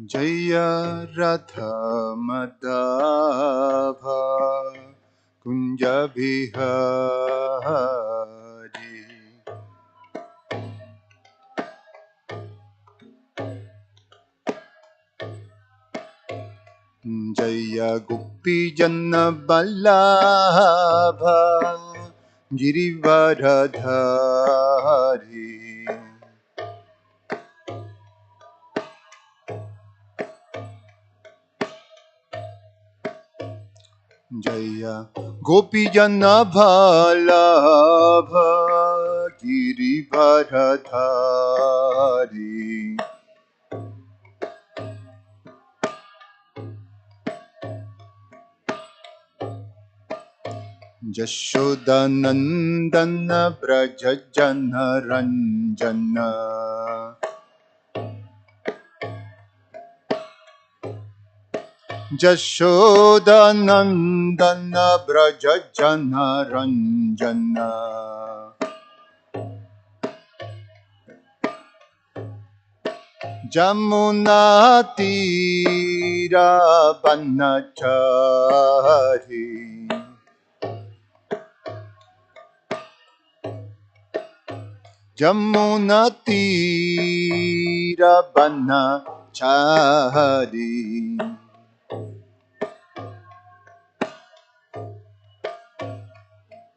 Jaya Radha Madhava Kunja Bihari Jaya Gopi Janna Vallabha Girivaradhari Jaya Gopi Janna Vallabha Girivaradhari Jashodanandana Braja Jana Ranjana Jashodanandana Braja Jana Ranjana Jamuna Tira Banachari Jamuna Tira Banachari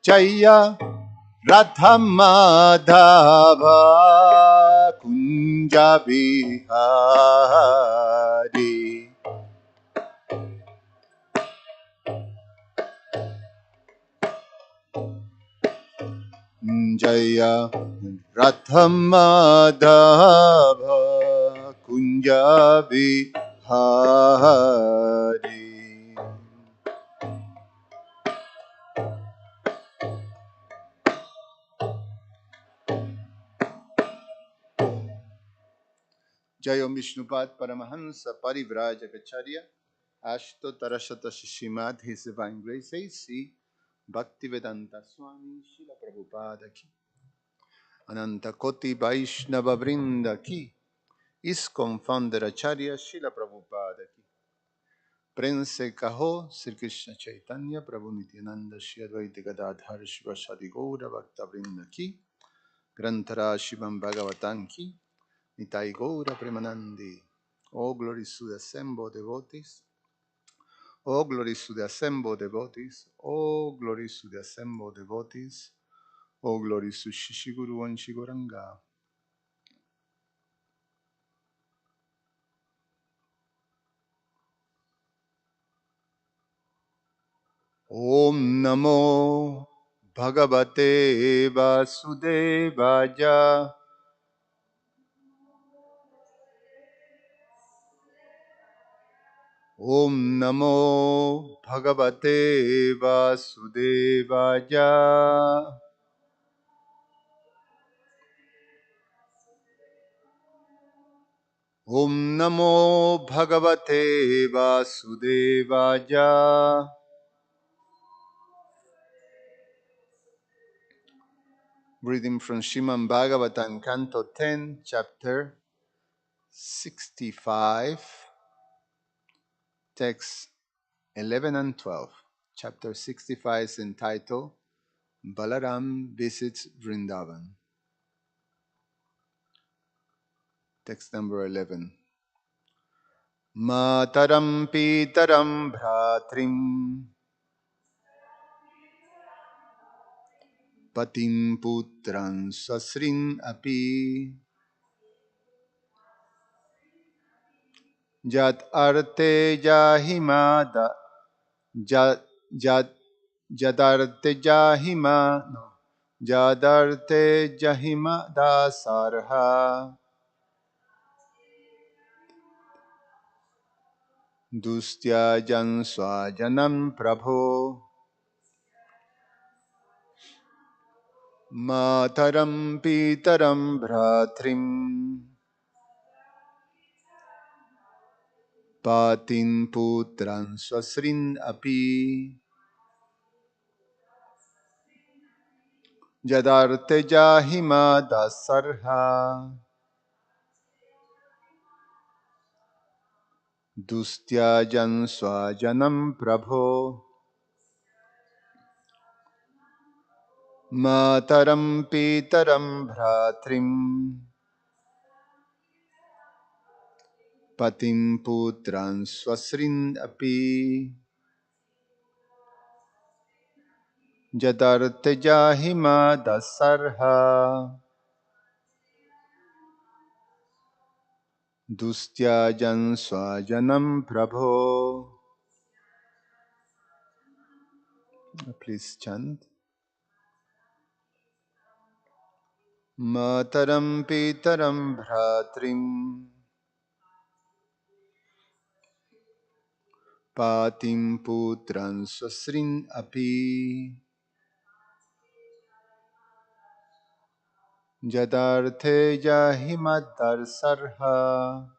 Jaya Radha Madhava Kunja Bihari Jaya Radha Madhava Kunja Bihari Jaya Vishnupad Paramahansa Parivrajacharya Ashto Tarashata Shishimad His Divine Grace A.C. Bhaktivedanta Swami Srila Prabhupada Ki Ananta Koti Vaishnava Vrinda Ki ISKCON Founder Acharya Srila Prabhupada Ki Prense Kaho Sri Krishna Chaitanya Prabhu Nityananda Shri Advaita Gadadhar Shivasadi Gaura Bhakta Vrinda Ki Grantara Shivam Bhagavatam Ki Nitai Gaura Premanandi. All glories to the assembled devotees. All glories to the assembled devotees. All glories to the assembled devotees. All glories to Shishiguru and Shiguranga. Om Namo Bhagavate Vasudevaya. Om Namo Bhagavate Vasudevaya. Om Namo Bhagavate Vasudevaya. Reading from Srimad Bhagavatam, Canto 10, Chapter 65, Texts 11 and 12. Chapter 65 is entitled Balaram Visits Vrindavan. Text number 11. Mataram Pitaram Bhratrim Patim Putran Sasrin Api Jat Arte Jahimada Jat Jat Jadarte Jahima no Jadarte Jahima Dasarha Dustya Jan Swajanam Prabho Mataram Pitaram Bhratrim Patin Putran Swasrin Api Jadarte Jahima Dasarha. Dustyajan swajanam prabho mataram pitaram bhratrim patim putran swasrin api jadartejahima dasarha dustyajan swajanam prabho. Please chant. Mataram pitaram bhratrim patim putran swasrin api Jadarthe jahimadar sarha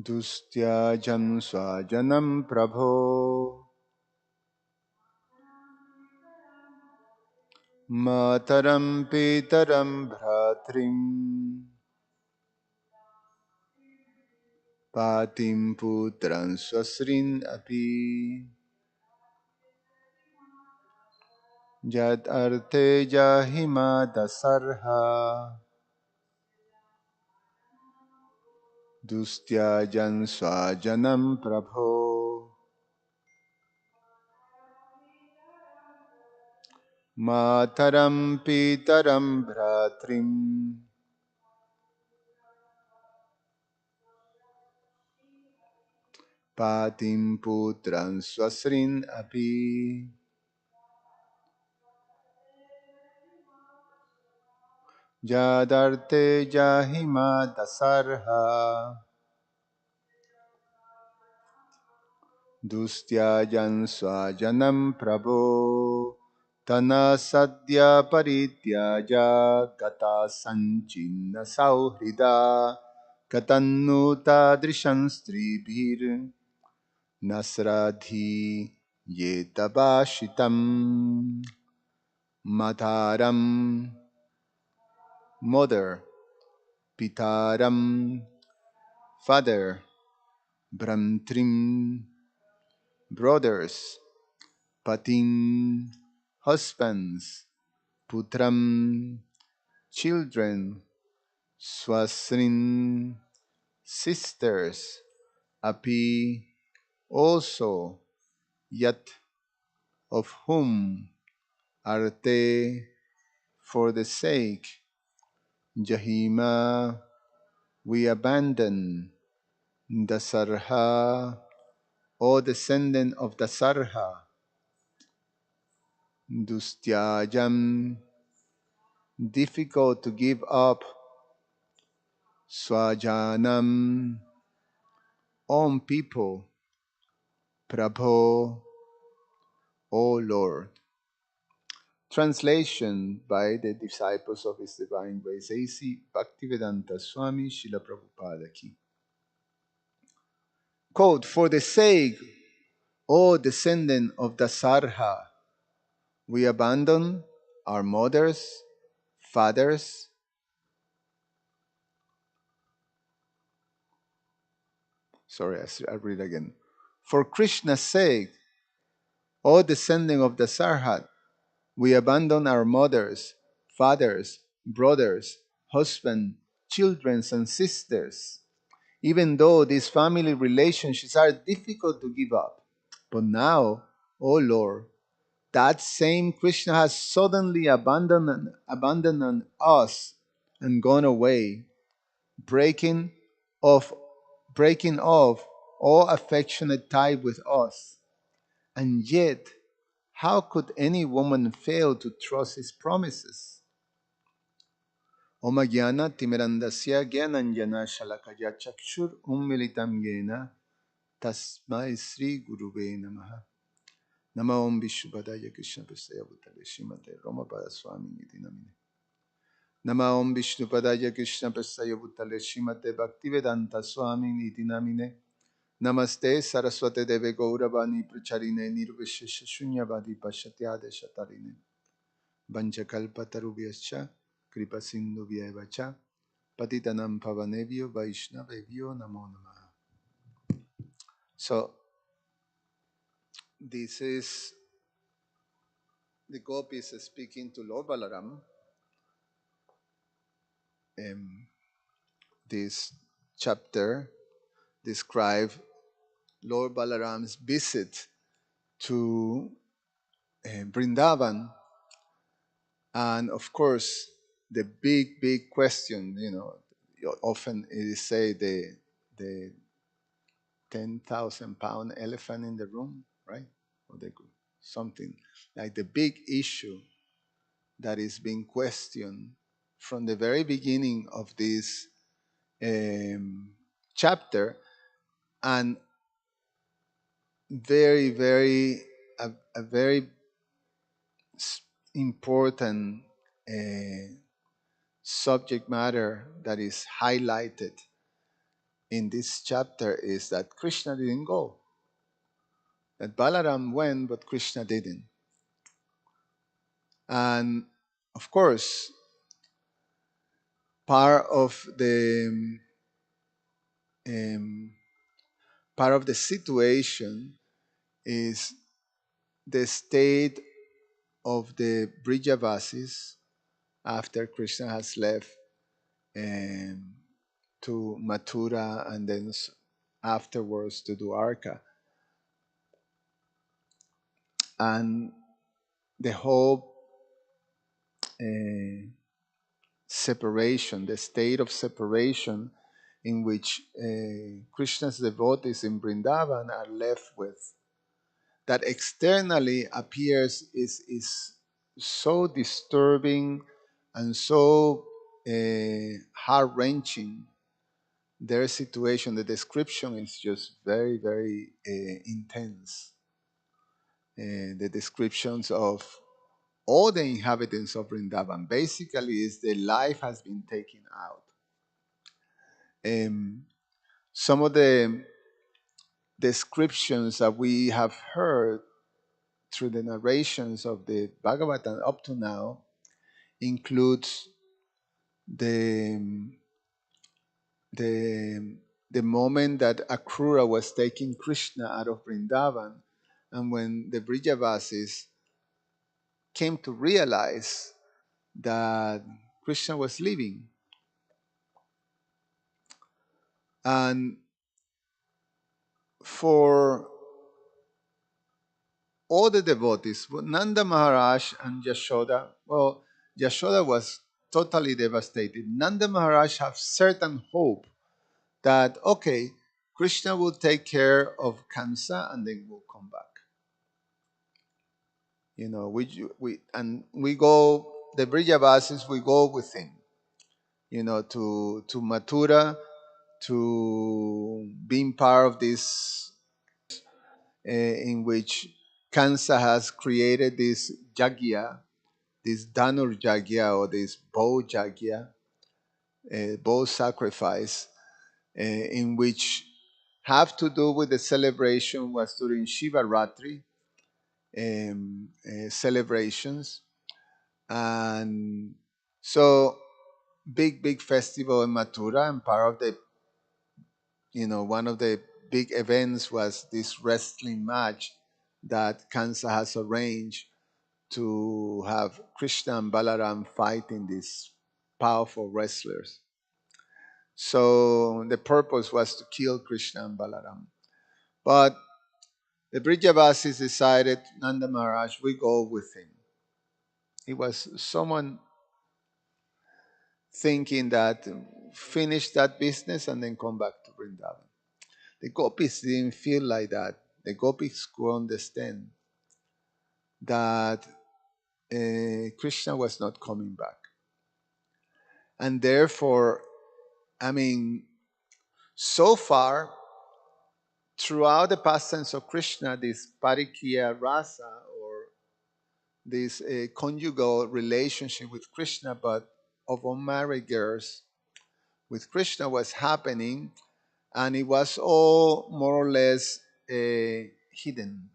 dustya jam swajanam prabho mataram pitaram bhratrim patim putran swasrin api jad arte jahimadasarha dustya jan swajanam prabho mataram pitaram bhratrim patim putran swasrin api jadarte jahima dasarha dustya jan swajanam prabho tana sadya parityaja gata sanchinna sauhrida katannuta drishan stribhir nasradhi yetabashitam mataram mother pitaram father Brahmtrim, brothers, Patim, husbands, Putram, children, Swasrin, sisters, Api, also, yet of whom Arte, for the sake, Jahima, we abandon, Dasarha, O descendant of Dasarha, Dustyajam, difficult to give up, Swajanam, own people, Prabho, O Lord. Translation by the disciples of His Divine Grace A.C. Bhaktivedanta Swami Srila Prabhupada Ki. Quote, for the sake, O descendant of the Sarha, we abandon our mothers, fathers. Sorry, I'll read again. For Krishna's sake, O descendant of the Sarhat, we abandon our mothers, fathers, brothers, husbands, children, and sisters, even though these family relationships are difficult to give up. But now, O Lord, that same Krishna has suddenly abandoned us and gone away, breaking off, breaking off all affectionate tie with us. And yet, how could any woman fail to trust his promises? Om Jnana Timirandasya Gyananjana Shalakaya Chakshur Ummilitam Yena Tasmai Sri Guruve Namaha. Nama Om Vishnupadaya Krishna Prasaya Bhutale Srimate Ramapada Swami Niti Namine. Nama Om Vishnupadaya Krishna Prasaya Bhutale Srimate Bhaktivedanta Swami Niti Namine. Namaste Saraswate Deve Gauravani Pracharine Nirvishesha Shunyavadi Pashatyade Shatarine Vanchakalpatarubhyascha Kripa Sindhu Vyacha Patitanam Pavanebhyo Vaishnavebhyo Namo Namaha. So this is the gopis speaking to Lord Balaram. This chapter describes Lord Balaram's visit to Vrindavan, and of course, the big question. Often it is said the 10,000-pound elephant in the room, right? Or something like the big issue that is being questioned from the very beginning of this chapter, and a very important subject matter that is highlighted in this chapter is that Krishna didn't go. That Balaram went, but Krishna didn't. And of course, part of the um, part of the situation is the state of the Brijavasis after Krishna has left um, to Mathura and then afterwards to Dwarka. And the whole separation, the state of separation in which Krishna's devotees in Vrindavan are left with, that externally appears is so disturbing and so heart-wrenching. Their situation, the description is just very intense. The descriptions of all the inhabitants of Vrindavan basically is the life has been taken out. Some of the descriptions that we have heard through the narrations of the Bhagavatam up to now includes the the the moment that Akrura was taking Krishna out of Vrindavan, and when the Brijavasis came to realize that Krishna was leaving, and for all the devotees, Nanda Maharaj and Yashoda, well, Yashoda was totally devastated. Nanda Maharaj have certain hope that, okay, Krishna will take care of Kamsa and then we'll come back. We go, the Brijavasis, we go with him, to Mathura, to being part of this in which Kansa has created this Jagya, this Dhanur Jagya or this bow Jagya, bow sacrifice, in which have to do with the celebration was during Shiva Ratri celebrations. And so big festival in Mathura, and part of the, one of the big events was this wrestling match that Kansa has arranged to have Krishna and Balaram fighting these powerful wrestlers. So the purpose was to kill Krishna and Balaram. But the Brijavasis decided, Nanda Maharaj, we go with him. He was someone thinking that finish that business and then come back to Vrindavan. The gopis didn't feel like that. The gopis could understand that Krishna was not coming back. And therefore, so far, throughout the pastimes of Krishna, this parikya rasa, or this conjugal relationship with Krishna, but of unmarried girls with Krishna was happening, and it was all more or less hidden.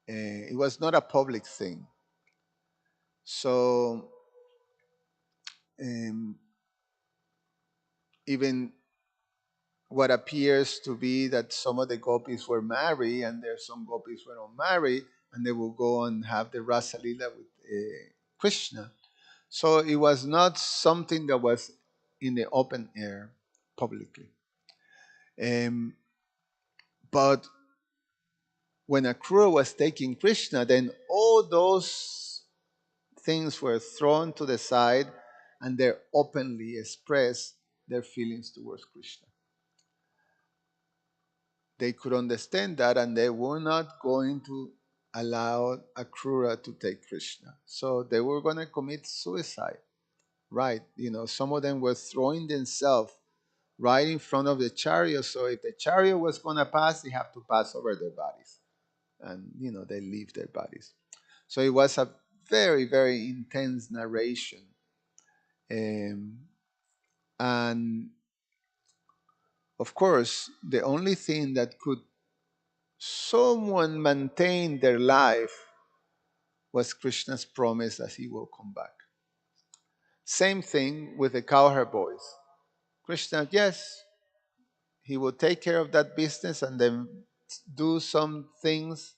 It was not a public thing. So even what appears to be that some of the gopis were married and there's some gopis were unmarried, and they will go and have the Rasa Lila with Krishna. So it was not something that was in the open air publicly. Um, but when Akrura was taking Krishna, then all those things were thrown to the side and they openly expressed their feelings towards Krishna. They could understand that and they were not going to allow Akrura to take Krishna. So they were going to commit suicide, right? Some of them were throwing themselves right in front of the chariot. So if the chariot was going to pass, they have to pass over their bodies. And, they leave their bodies. So it was a very, very intense narration. Um, and of course, the only thing that could someone maintain their life was Krishna's promise that he will come back. Same thing with the cowherd boys. Krishna, yes, he will take care of that business and then do some things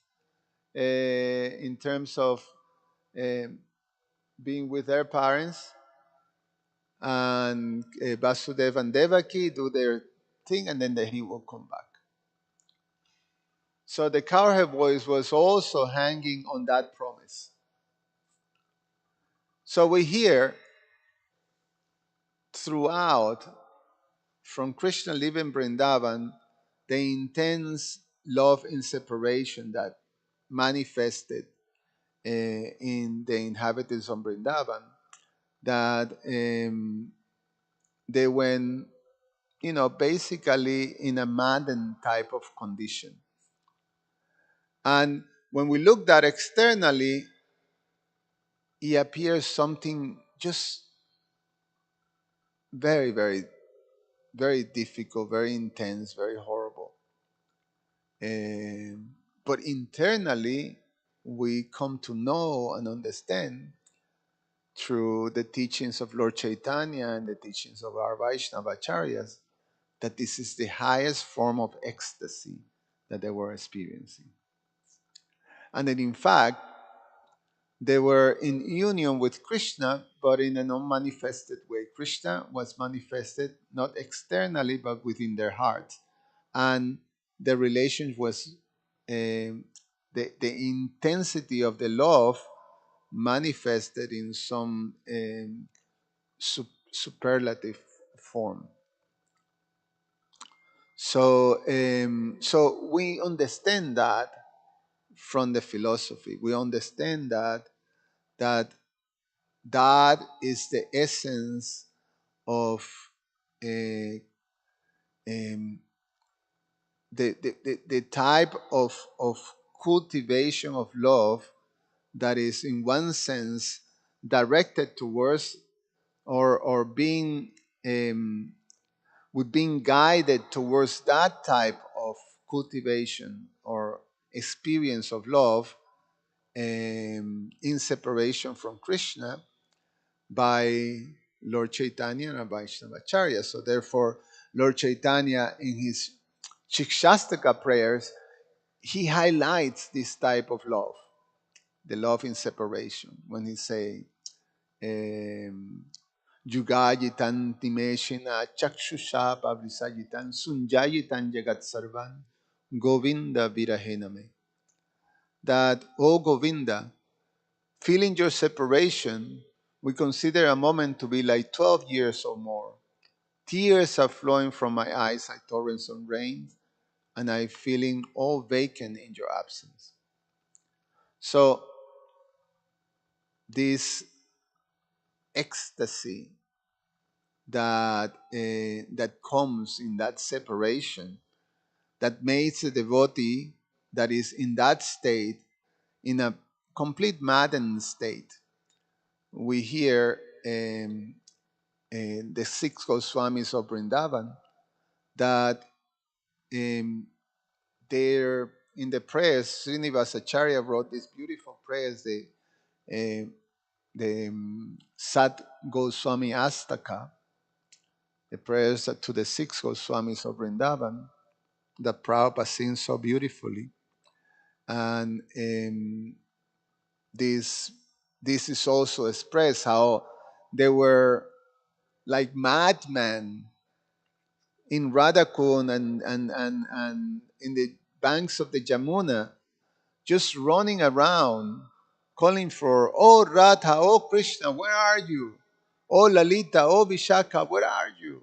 in terms of um being with their parents, and Vasudeva and Devaki do their thing, and then he will come back. So the cowherd boys was also hanging on that promise. So we hear throughout from Krishna living Vrindavan the intense love in separation that manifested in the inhabitants of Vrindavan, that they went, basically in a maddened type of condition. And when we look that externally, it appears something just very, very, very difficult, very intense, very horrible. But internally, we come to know and understand through the teachings of Lord Chaitanya and the teachings of our Vaishnava Acharyas that this is the highest form of ecstasy that they were experiencing. And that in fact, they were in union with Krishna, but in an unmanifested way. Krishna was manifested not externally, but within their hearts. And the relation was the intensity of the love manifested in some superlative form. So we understand that from the philosophy. We understand that that is the essence of uh, um, the type of cultivation of love that is in one sense directed towards or being with being guided towards that type of cultivation or experience of love in separation from Krishna by Lord Chaitanya and Vaishnavacharya. So therefore, Lord Chaitanya in his Shikshastaka prayers, he highlights this type of love, the love in separation, when he say, Yugayitan timeshina chakshusha pavrisayitan sunjayitan jagat sarvan Govinda virahename. That, O Govinda, feeling your separation, we consider a moment to be like 12 years or more. Tears are flowing from my eyes like torrents of rain, and I'm feeling all vacant in your absence. So, this ecstasy that comes in that separation, that makes a devotee that is in that state, in a complete maddened state. We hear the six Goswamis of Vrindavan that they're in the prayers. Srinivasacharya wrote this beautiful prayers, the Sat Goswami Astaka, the prayers to the six Goswamis of Vrindavan that Prabhupada sings so beautifully. And this this is also expressed how they were like madmen in Radhakund and in the banks of the Jamuna, just running around calling for, oh Radha, oh Krishna, where are you? Oh Lalita, oh Vishaka, where are you?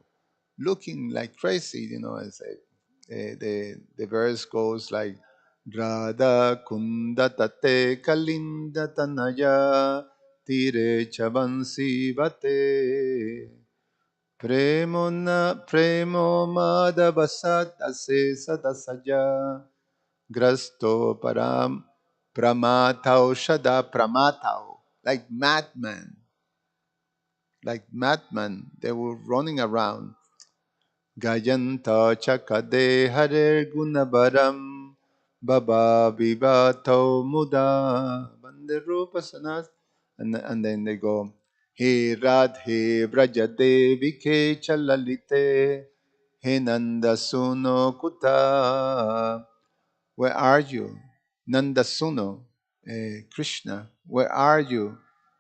Looking like crazy, as the verse goes like, Radha kunda tate kalinda tanaya tire chavansi bate premo madavasat ase sadasaja grasto param pramatau shada pramatau, like madman, they were running around. Gayanta chakade hare gunabaram baba vivato muda banderupasanas, and then they go, he radhe vrajade vike chalalite he nanda suno kuta, where are you? Nanda suno, Krishna, where are you?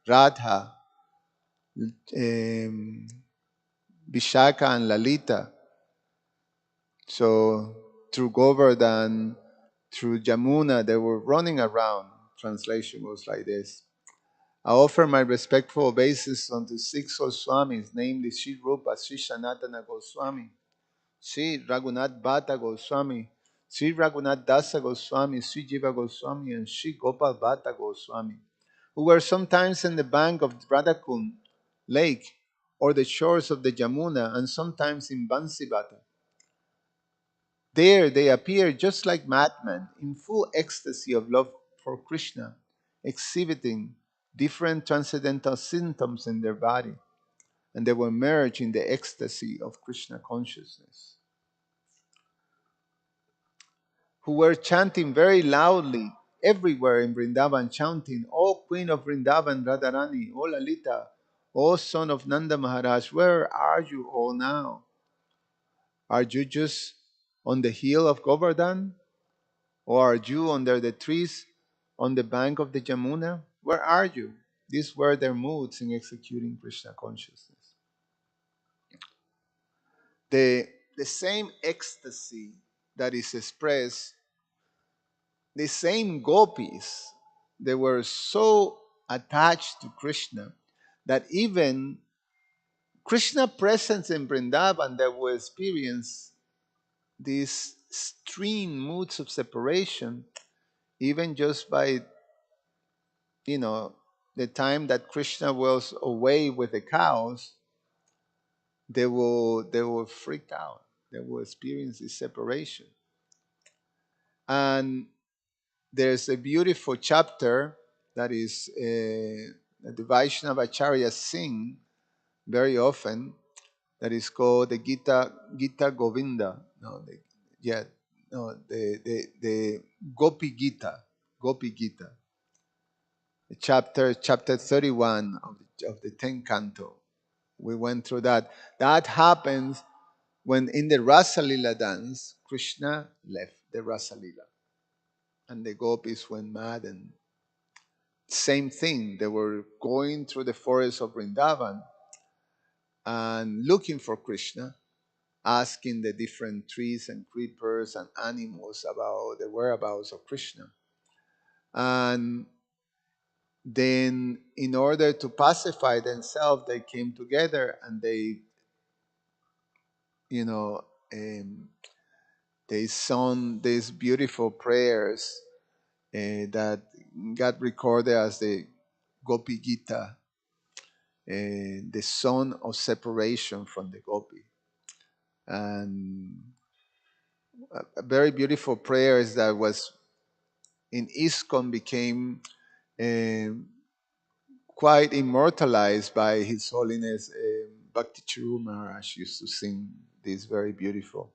Radha, um, Vishaka and Lalita. So through Govardhan, through Jamuna, they were running around. Translation goes like this. I offer my respectful obeisance unto six Goswamis, namely Sri Rupa, Sri Sanatana Goswami, Sri Raghunath Bhatta Goswami, Sri Raghunath Dasa Goswami, Sri Jiva Goswami, and Sri Gopal Bhatta Goswami, who were sometimes in the bank of Radhakund lake or the shores of the Jamuna, and sometimes in Bansivata. There they appear just like madmen, in full ecstasy of love for Krishna, exhibiting different transcendental symptoms in their body, and they were merged in the ecstasy of Krishna consciousness, who were chanting very loudly everywhere in Vrindavan, chanting, O Queen of Vrindavan, Radharani, O Lalita, O son of Nanda Maharaj, where are you all now? Are you just on the hill of Govardhan? Or are you under the trees on the bank of the Jamuna? Where are you? These were their moods in executing Krishna consciousness. The same ecstasy that is expressed, the same gopis, they were so attached to Krishna that even Krishna presence in Vrindavan, they will experience these extreme moods of separation, even just by you know, the time that Krishna was away with the cows, they will freak out. They will experience this separation. And there's a beautiful chapter that is the Vaishnava Acharya sing very often, that is called the Gita Govinda. No, yeah, no, the Gopi Gita, chapter 31 of the 10th canto. We went through that. That happens when in the Rasalila dance, Krishna left the Rasalila. And the gopis went mad, and same thing. They were going through the forest of Vrindavan and looking for Krishna, asking the different trees and creepers and animals about the whereabouts of Krishna. And then, in order to pacify themselves, they came together and they, you know, um, they sung these beautiful prayers that got recorded as the Gopi Gita, the song of separation from the Gopi. And a very beautiful prayers that was in ISKCON became um quite immortalized by His Holiness Bhakti Chiru Maharaj used to sing this very beautiful.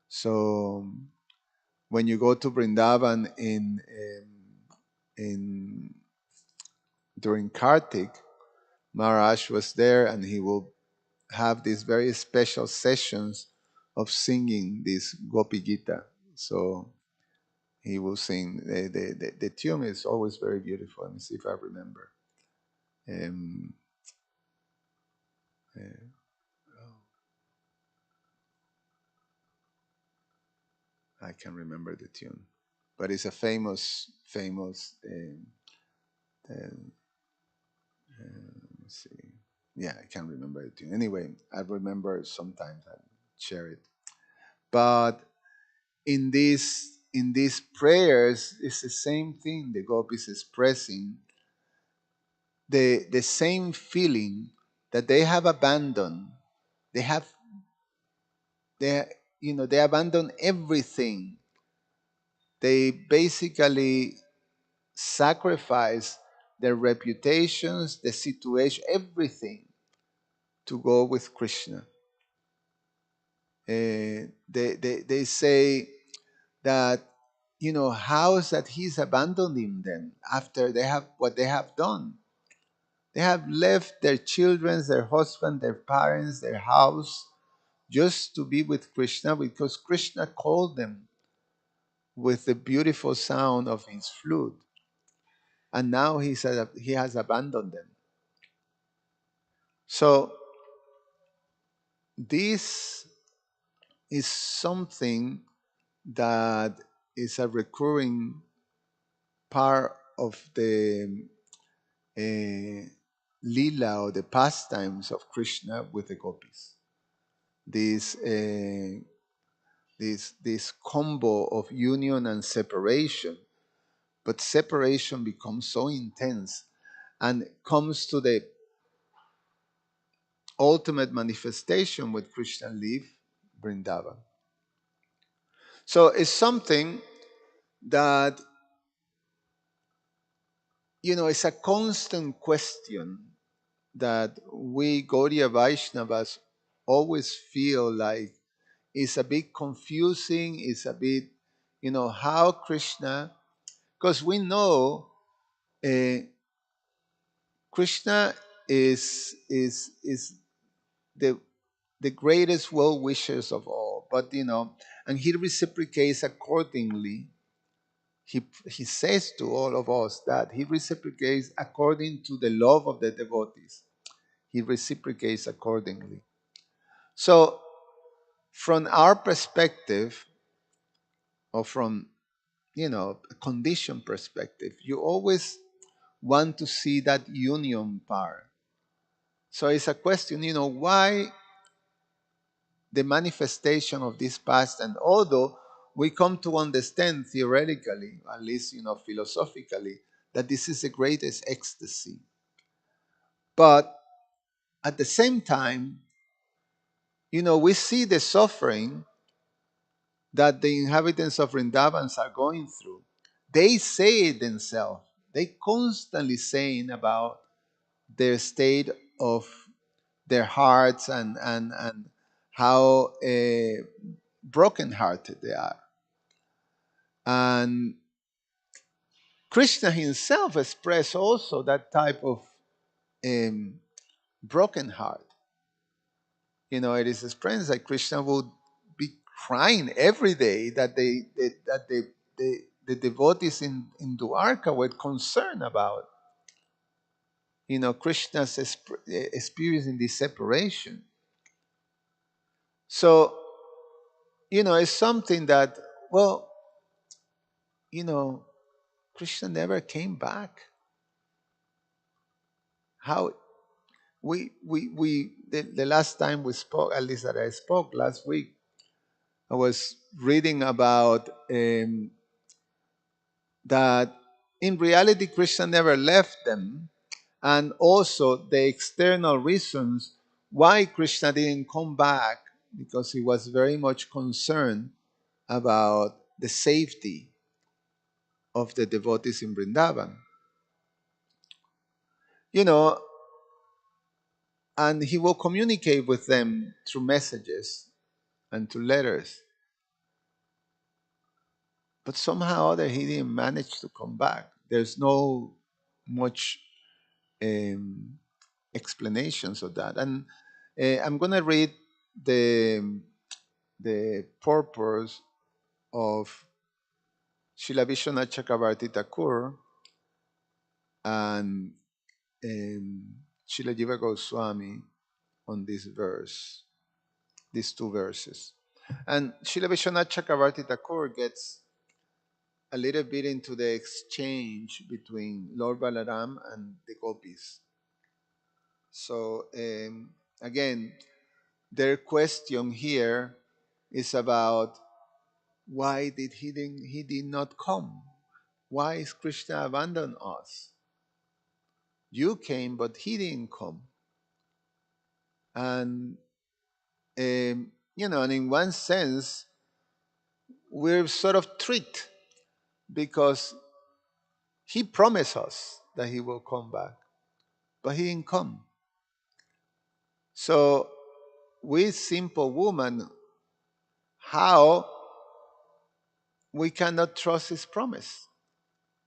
So when you go to Vrindavan in during Kartik, Maharaj was there, and he will have these very special sessions of singing this Gopi Gita. So he will sing. The tune is always very beautiful. Let me see if I remember. Um, uh, I can remember the tune, but it's a famous. Let me see. Yeah, I can't remember the tune. Anyway, I remember sometimes I share it. But in these prayers, it's the same thing. The gopis expressing the same feeling that they have abandoned. They have they they abandon everything. They basically sacrifice their reputations, the situation, everything to go with Krishna. They say that how is that he's abandoning them after they have what they have done. They have left their children, their husband, their parents, their house, just to be with Krishna because Krishna called them with the beautiful sound of his flute. And now he has abandoned them. So this is something that is a recurring part of the lila or the pastimes of Krishna with the gopis. This this combo of union and separation, but separation becomes so intense and comes to the ultimate manifestation with Krishna leave Vrindavan. So it's something that it's a constant question that we Gaudiya Vaishnavas always feel like it's a bit confusing, it's a bit, how Krishna, because we know uh, Krishna is the greatest well wishers of all, but and he reciprocates accordingly. He says to all of us that he reciprocates according to the love of the devotees. He reciprocates accordingly. So, from our perspective, or from a condition perspective, you always want to see that union part. So it's a question, why the manifestation of this past, and although we come to understand theoretically, at least philosophically, that this is the greatest ecstasy, but at the same time, we see the suffering that the inhabitants of Vrindavans are going through. They say it themselves. They constantly saying about their state of their hearts, and how brokenhearted they are. And Krishna himself expressed also that type of um, broken heart. It is expressed that Krishna would be crying every day that the devotees in Dwarka were concerned about. Krishna's experiencing this separation. So, it's something that, well, you know, Krishna never came back. How the last time we spoke, at least that I spoke last week, I was reading about that in reality Krishna never left them, and also the external reasons why Krishna didn't come back, because he was very much concerned about the safety of the devotees in Vrindavan. You know, and he will communicate with them through messages and through letters. But somehow or other, he didn't manage to come back. There's no much um, explanations of that. And I'm going to read the, the purpose of Srila Vishwanath Chakravarti Thakur and Srila Jiva Goswami on this verse, these two verses. And Srila Vishwanath Chakravarti Thakur gets a little bit into the exchange between Lord Balaram and the gopis. So again, their question here is about why he did not come? Why is Krishna abandoned us? You came, but he didn't come. And and in one sense, we're sort of tricked because he promised us that he will come back, but he didn't come. So we simple women, how we cannot trust his promise?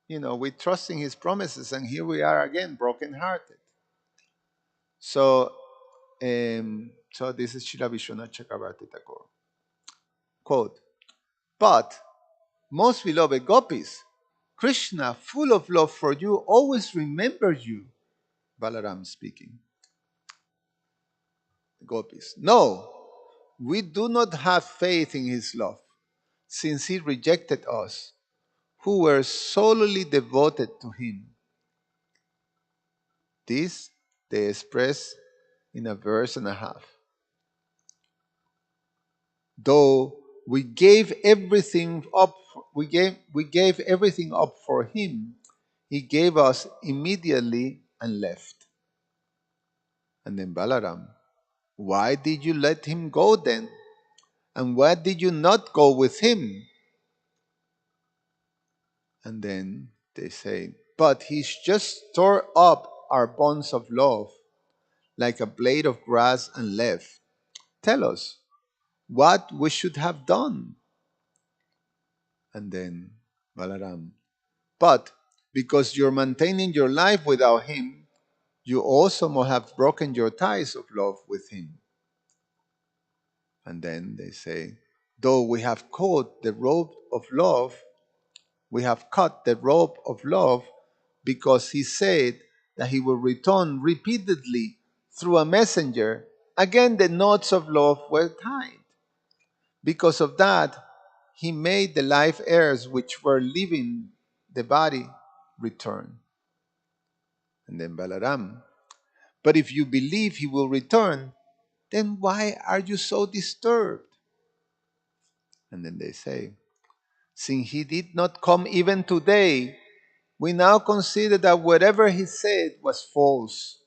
We're trusting his promises, and here we are again, brokenhearted. So, so this is Srila Vishwanath Chakravarti Thakur. Quote, but, most beloved gopis, Krishna, full of love for you, always remembers you. Balaram speaking. Gopis, no, we do not have faith in his love, since he rejected us, who were solely devoted to him. This they express in a verse and a half. Though we gave everything up, we gave everything up for him, he gave us immediately and left. And then Balaram, why did you let him go then? And why did you not go with him? And then they say, but he's just tore up our bonds of love like a blade of grass and left. Tell us what we should have done. And then Balaram, but because you're maintaining your life without him, you also must have broken your ties of love with him. And then they say, though we have cut the rope of love, we have cut the rope of love because he said that he will return repeatedly through a messenger. Again, the knots of love were tied. Because of that, he made the life heirs which were leaving the body return. And then Balaram, but if you believe he will return, then why are you so disturbed? And then they say, since he did not come even today, we now consider that whatever he said was false.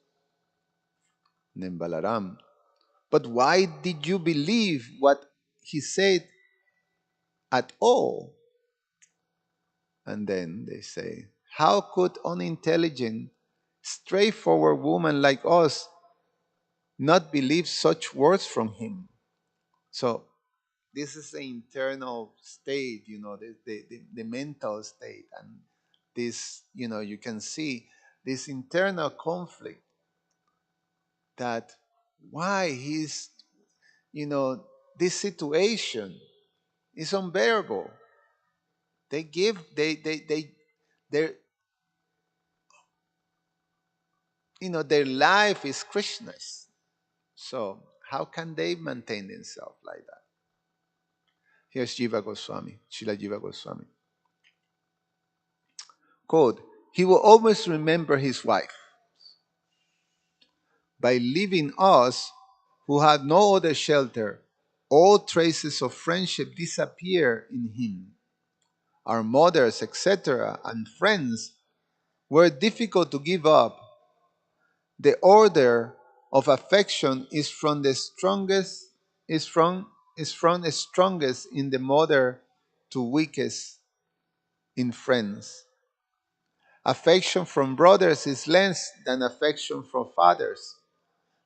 And then Balaram, but why did you believe what he said at all? And then they say, how could unintelligent, straightforward woman like us not believe such words from him? So this is the internal state, the mental state. And this, you can see this internal conflict that why he's, this situation is unbearable. Their, their life is Krishna's. So how can they maintain themselves like that? Here's Jiva Goswami, Srila Jiva Goswami. Quote, he will always remember his wife. By leaving us, who had no other shelter, all traces of friendship disappear in him. Our mothers, etc., and friends were difficult to give up. The order of affection is from the strongest is from the strongest in the mother to weakest in friends. Affection from brothers is less than affection from fathers.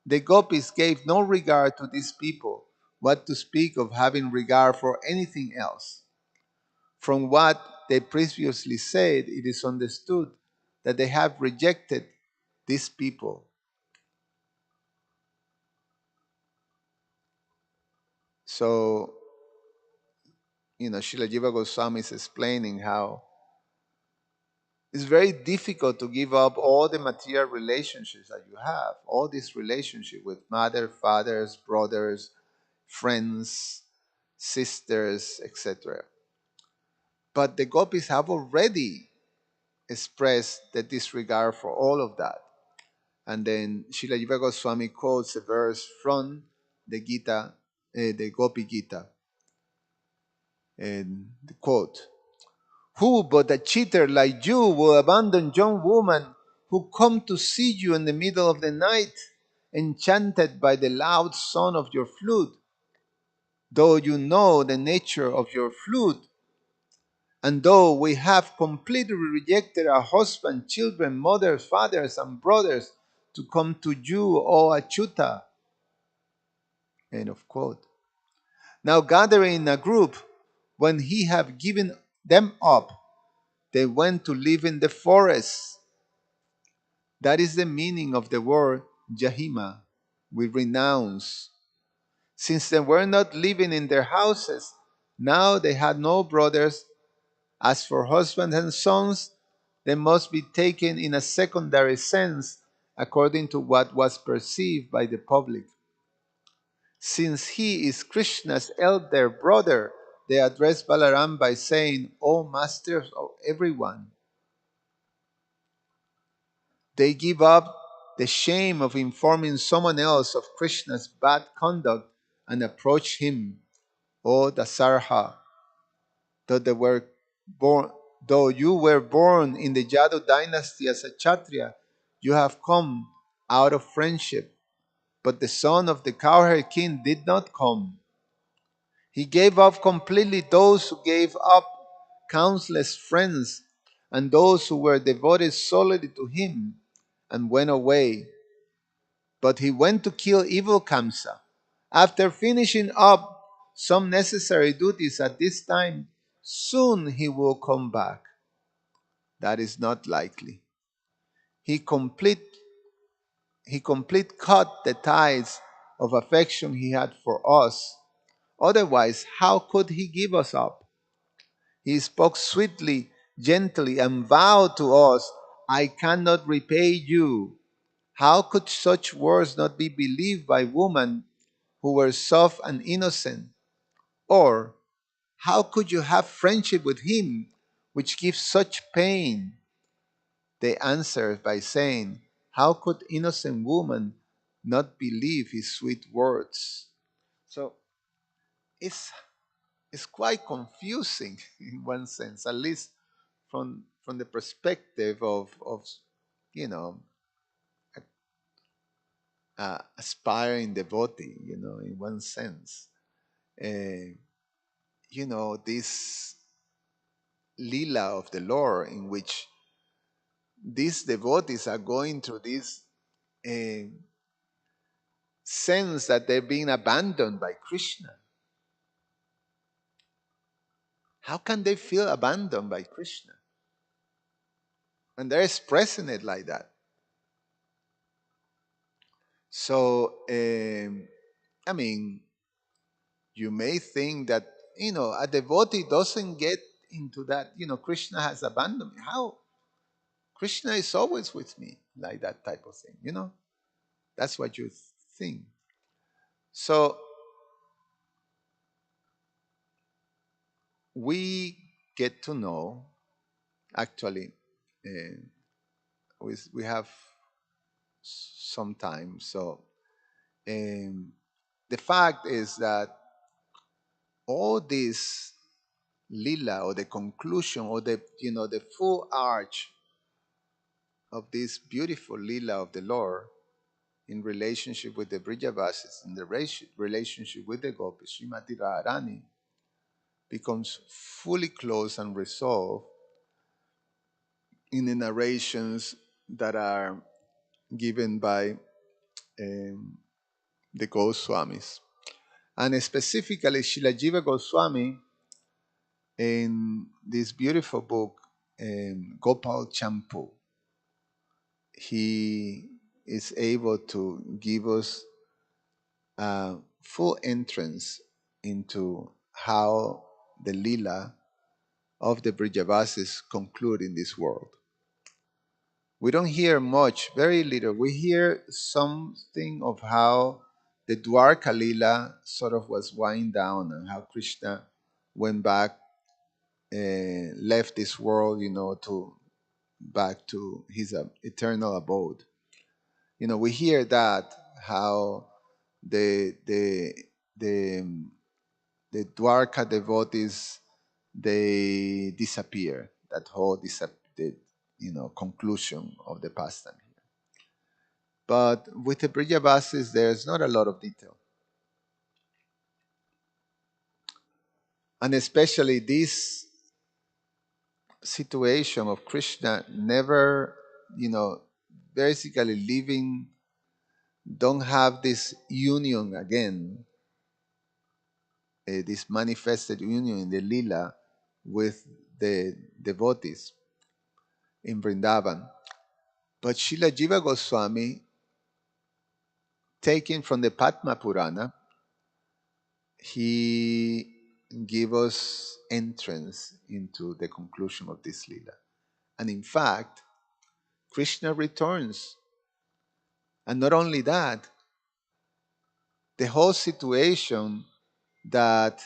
The gopis gave no regard to these people, what to speak of having regard for anything else. From what they previously said, it is understood that they have rejected these people. So, Srila Jiva Goswami is explaining how it's very difficult to give up all the material relationships that you have, all this relationship with mother, fathers, brothers, friends, sisters, etc. But the gopis have already expressed the disregard for all of that. And then Srila Jiva Goswami quotes a verse from the Gita, the Gopi Gita, and the quote, "Who but a cheater like you will abandon young woman who come to see you in the middle of the night, enchanted by the loud sound of your flute, though you know the nature of your flute, and though we have completely rejected our husband, children, mothers, fathers, and brothers to come to you, O Achyuta." End of quote. Now gathering in a group, when he had given them up, they went to live in the forest. That is the meaning of the word Jahima. We renounce. Since they were not living in their houses, now they had no brothers. As for husbands and sons, they must be taken in a secondary sense according to what was perceived by the public. Since he is Krishna's elder brother, they address Balaram by saying, "O masters of everyone." They give up the shame of informing someone else of Krishna's bad conduct and approach him, "O Dasarha, though they were born, though you were born in the Yadu dynasty as a Kshatriya, you have come out of friendship. But the son of the cowherd king did not come. He gave up completely those who gave up countless friends and those who were devoted solely to him and went away. But he went to kill evil Kamsa. After finishing up some necessary duties at this time, soon he will come back. That is not likely. He complete he complete cut the ties of affection he had for us. Otherwise, how could he give us up? He spoke sweetly, gently, and vowed to us, "I cannot repay you." How could such words not be believed by women who were soft and innocent? Or, how could you have friendship with him which gives such pain? They answered by saying, "How could innocent woman not believe his sweet words?" So it's it's quite confusing in one sense, at least from the perspective of you know aspiring devotee, in one sense. Uh, this lila of the Lord, in which these devotees are going through this uh, sense that they're being abandoned by Krishna. How can they feel abandoned by Krishna? And they're expressing it like that. So, I mean, you may think that, a devotee doesn't get into that, Krishna has abandoned me. How? Krishna is always with me, like that type of thing. That's what you think. So, we get to know, actually, uh, we have some time. So, um, the fact is that all this lila, or the conclusion, or the full arch of this beautiful lila of the Lord in relationship with the Brijavasis, in the relationship with the Gopis, Srimati Radharani, becomes fully closed and resolved in the narrations that are given by um, the Goswamis. And specifically, Srila Jiva Goswami, in this beautiful book, Gopal Champu, he is able to give us a full entrance into how the lila of the Brijavasis conclude in this world. We don't hear much, very little. We hear something of how the Dwarka Lila sort of was wind down and how Krishna went back, left this world, to back to his eternal abode. We hear that how the the the the Dwarka devotees they disappear. That whole the conclusion of the pastime. But with the Brijavasis, there's not a lot of detail. And especially this situation of Krishna never, basically living, don't have this union again, this manifested union in the Lila with the devotees in Vrindavan. But Srila Jiva Goswami, taken from the Padma Purana, he gave us entrance into the conclusion of this Leela. And in fact, Krishna returns. And not only that, the whole situation that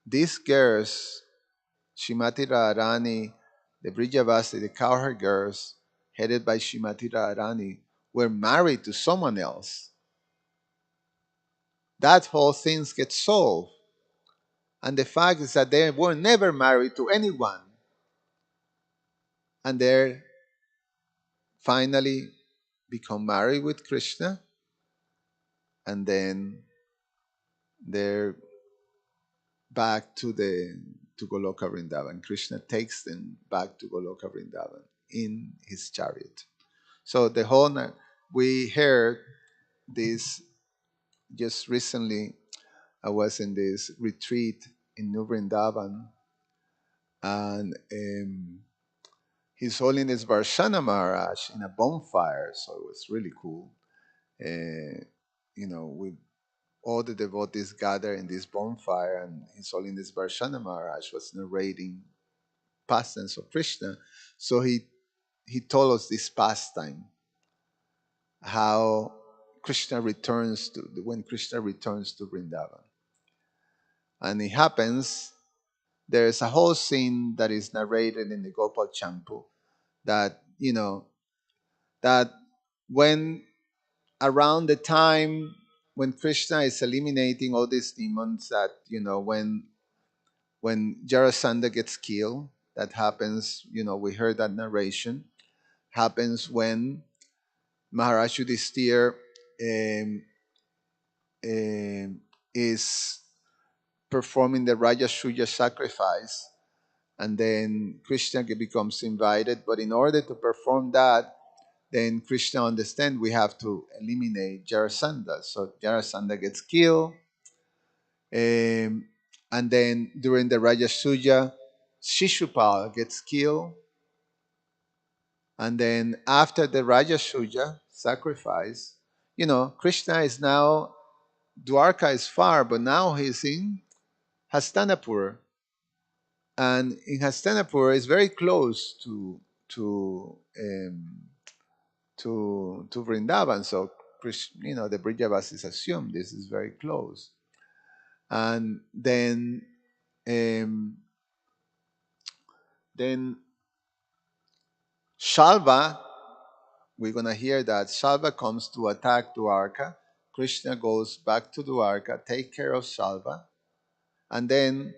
these girls, Shrimati Radharani, the Brijavasi, the cowherd girls, headed by Shrimati Radharani, were married to someone else. That whole thing gets solved. And the fact is that they were never married to anyone. And they finally become married with Krishna. And then they're back to Goloka Vrindavan. Krishna takes them back to Goloka Vrindavan in his chariot. So the whole we heard this just recently. I was in this retreat in New Vrindavan, and His Holiness Varshana Maharaj in a bonfire. So it was really cool. With all the devotees gathered in this bonfire, and His Holiness Varshana Maharaj was narrating pastimes of Krishna. So he told us this pastime, how Krishna returns to when Krishna returns to Vrindavan, and it happens. There's a whole scene that is narrated in the Gopal Champu that that when around the time when Krishna is eliminating all these demons, that when Jarasandha gets killed, that happens. We heard that narration happens when Maharaj Yudhisthira um, is performing the Rajasuya sacrifice, and then Krishna becomes invited. But in order to perform that, then Krishna understands we have to eliminate Jarasandha. So Jarasandha gets killed. And then during the Rajasuya, Shishupal gets killed. And then after the Rajasuya sacrifice, Krishna is now, Dwarka is far, but now he's in Hastinapur. And in Hastinapur is very close to um, to Vrindavan. So the Brijavasis assume this is very close. And um, then Shalva, we're gonna hear that Shalva comes to attack Dwarka. Krishna goes back to Dwarka, take care of Shalva, and then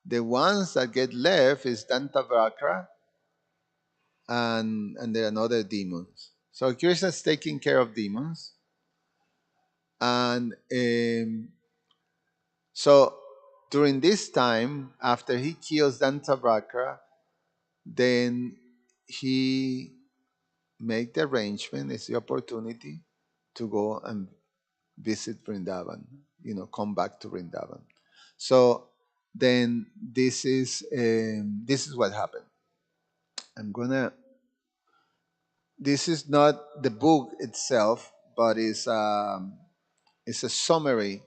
the ones that get left is Dantavakra and there are other demons. So Krishna is taking care of demons, and so during this time, after he kills Dantavakra, then he make the arrangement. It's the opportunity to go and visit Vrindavan. Come back to Vrindavan. So then this is what happened. I'm gonna. This is not the book itself, but it's a summary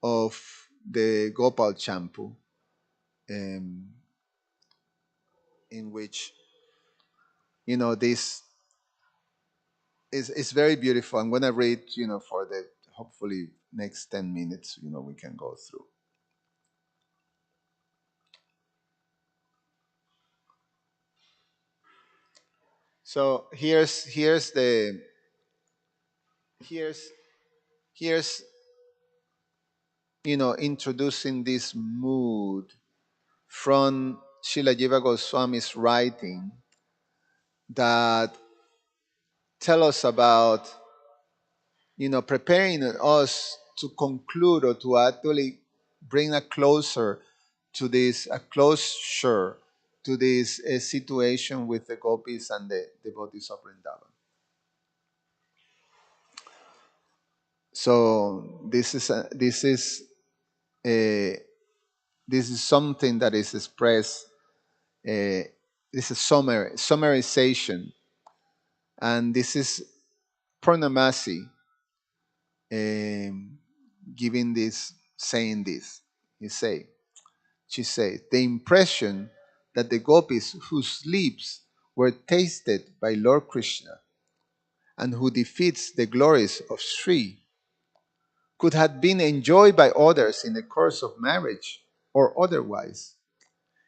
of the Gopal Champu, um, in which this is very beautiful. I'm going to read, for the hopefully next 10 minutes, we can go through. So here's here's introducing this mood from Srila Jiva Goswami's writing that tell us about preparing us to conclude or to actually bring a closure to this situation with the gopis and the devotees of Vrindavan. So a, this is something that is expressed. This is summarization, and this is Purnamasi um, giving this, saying this. He say, she said, the impression that the gopis whose lips were tasted by Lord Krishna and who defeats the glories of Sri could have been enjoyed by others in the course of marriage or otherwise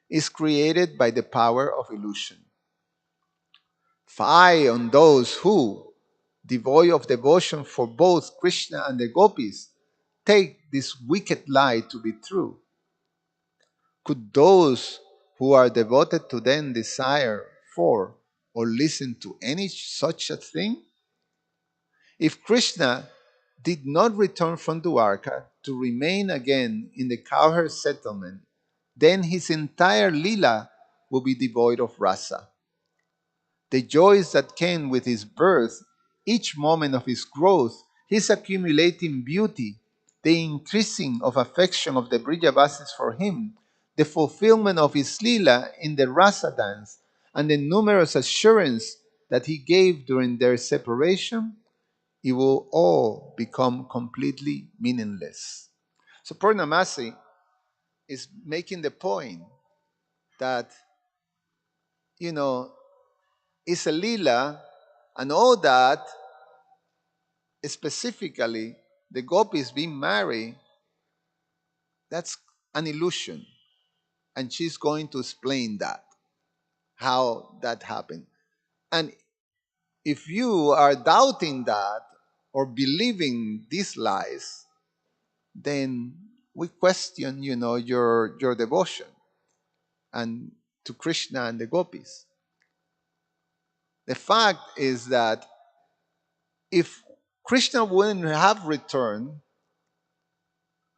is created by the power of illusion. Fie on those who, devoid of devotion for both Krishna and the gopis, take this wicked lie to be true. Could those who are devoted to them desire for or listen to any such a thing? If Krishna did not return from Dwarka to remain again in the cowherd settlement, then his entire lila will be devoid of rasa. The joys that came with his birth, each moment of his growth, his accumulating beauty, the increasing of affection of the Brijavasis for him, the fulfillment of his lila in the rasa dance, and the numerous assurance that he gave during their separation, it will all become completely meaningless. So Purnamasi is making the point that, you know, it's a lila, and all that, specifically the gopis being married, that's an illusion. And she's going to explain that, how that happened. And if you are doubting that or believing these lies, then we question, your devotion and to Krishna and the gopis. The fact is that if Krishna wouldn't have returned,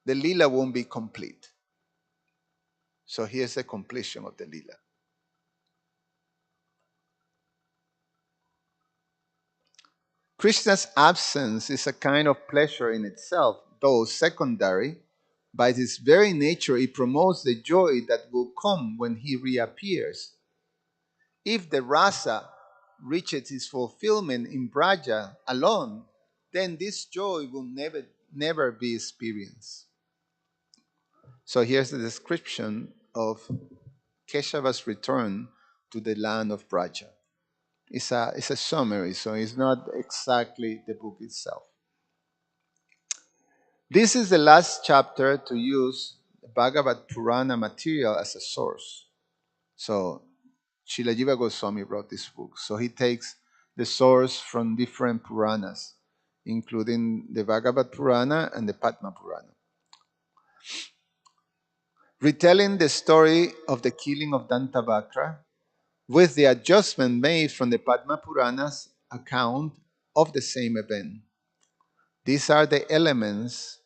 the lila won't be complete. So here's the completion of the lila. Krishna's absence is a kind of pleasure in itself, though secondary. By its very nature, it promotes the joy that will come when he reappears. If the rasa reaches its fulfillment in Braja alone, then this joy will never be experienced. So here's the description of Keshava's return to the land of Braja. It's a summary, so it's not exactly the book itself. This is the last chapter to use Bhagavad Purana material as a source. So Srila Jiva Goswami wrote this book. So he takes the source from different Puranas, including the Bhagavad Purana and the Padma Purana, retelling the story of the killing of Dantavakra with the adjustment made from the Padma Purana's account of the same event. These are the elements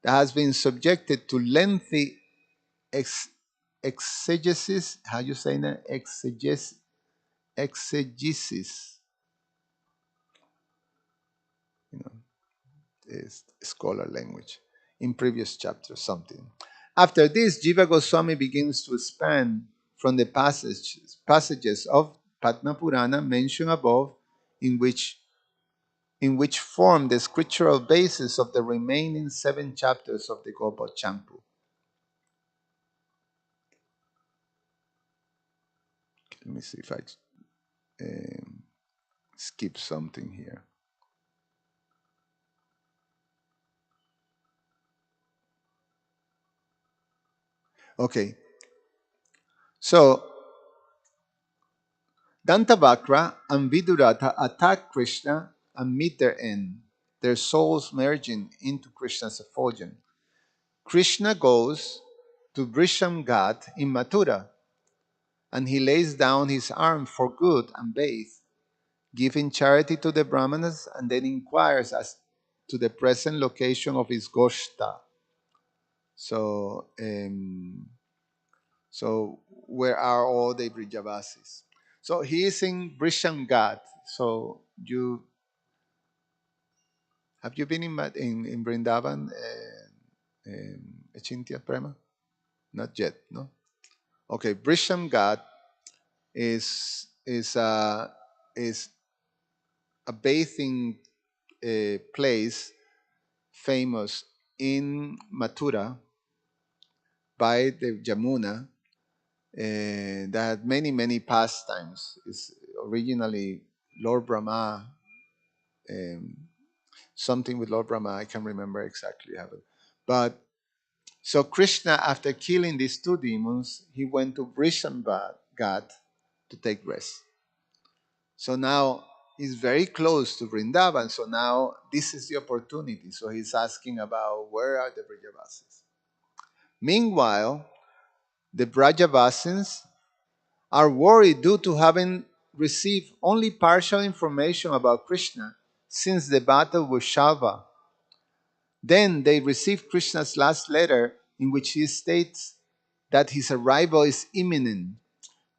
that has been subjected to lengthy exegesis. How you say that? Exegesis. You know, is scholar language. In previous chapters, something. After this, Jiva Goswami begins to expand from the passages of Padma Purana mentioned above, in which in which form the scriptural basis of the remaining 7 chapters of the Gopal Champu. Let me see if I um, skip something here. Okay, so Dantavakra and Viduratha attack Krishna and meet their end, their souls merging into Krishna's effulgence. Krishna goes to Brisham Ghat in Mathura, and he lays down his arm for good and bathes, giving charity to the Brahmanas, and then inquires as to the present location of his Goshta. So, so where are all the Brijavasis? So he is in Brisham Ghat. So you have you been in Vrindavan, Achintya Prema? Not yet, no. Okay, Brisham Ghat is a bathing place famous in Mathura by the Jamuna that had many pastimes. It's originally Lord Brahma, um, something with Lord Brahma. I can't remember exactly how, but so Krishna, after killing these 2 demons, he went to Ghat to take rest. So now he's very close to Vrindavan. So now this is the opportunity. So he's asking about where are the Brajavasis. Meanwhile, the Brajavasins are worried due to having received only partial information about Krishna since the battle with Shava. Then they receive Krishna's last letter in which he states that his arrival is imminent.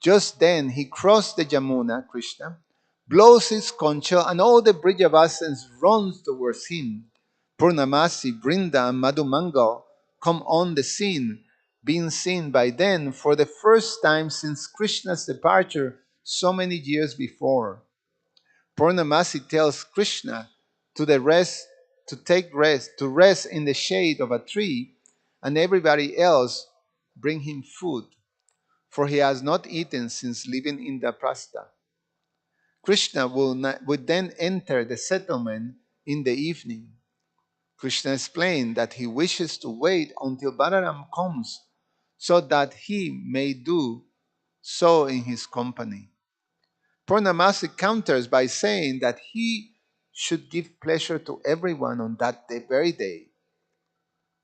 Just then he crossed the Jamuna, Krishna, blows his concha, and all the Brijavasins runs towards him. Purnamasi, Brinda, and Madhumangal come on the scene, being seen by them for the first time since Krishna's departure so many years before. Purnamasi tells Krishna to the rest to rest in the shade of a tree, and everybody else bring him food, for he has not eaten since leaving Indraprastha. Krishna would then enter the settlement in the evening. Krishna explained that he wishes to wait until Balaram comes so that he may do so in his company. Purnamasi counters by saying that he should give pleasure to everyone on that very day.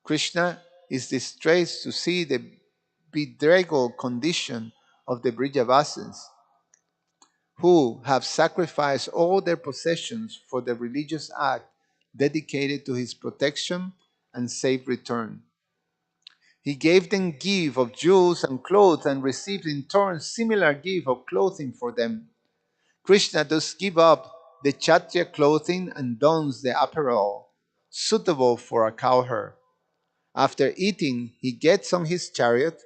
Krishna is distressed to see the bedraggled condition of the Brijavasins, who have sacrificed all their possessions for the religious act dedicated to his protection and safe return. He gave them gift of jewels and clothes and received in turn similar gift of clothing for them. Krishna does give up the Kshatriya clothing and dons the apparel suitable for a cowherd. After eating, he gets on his chariot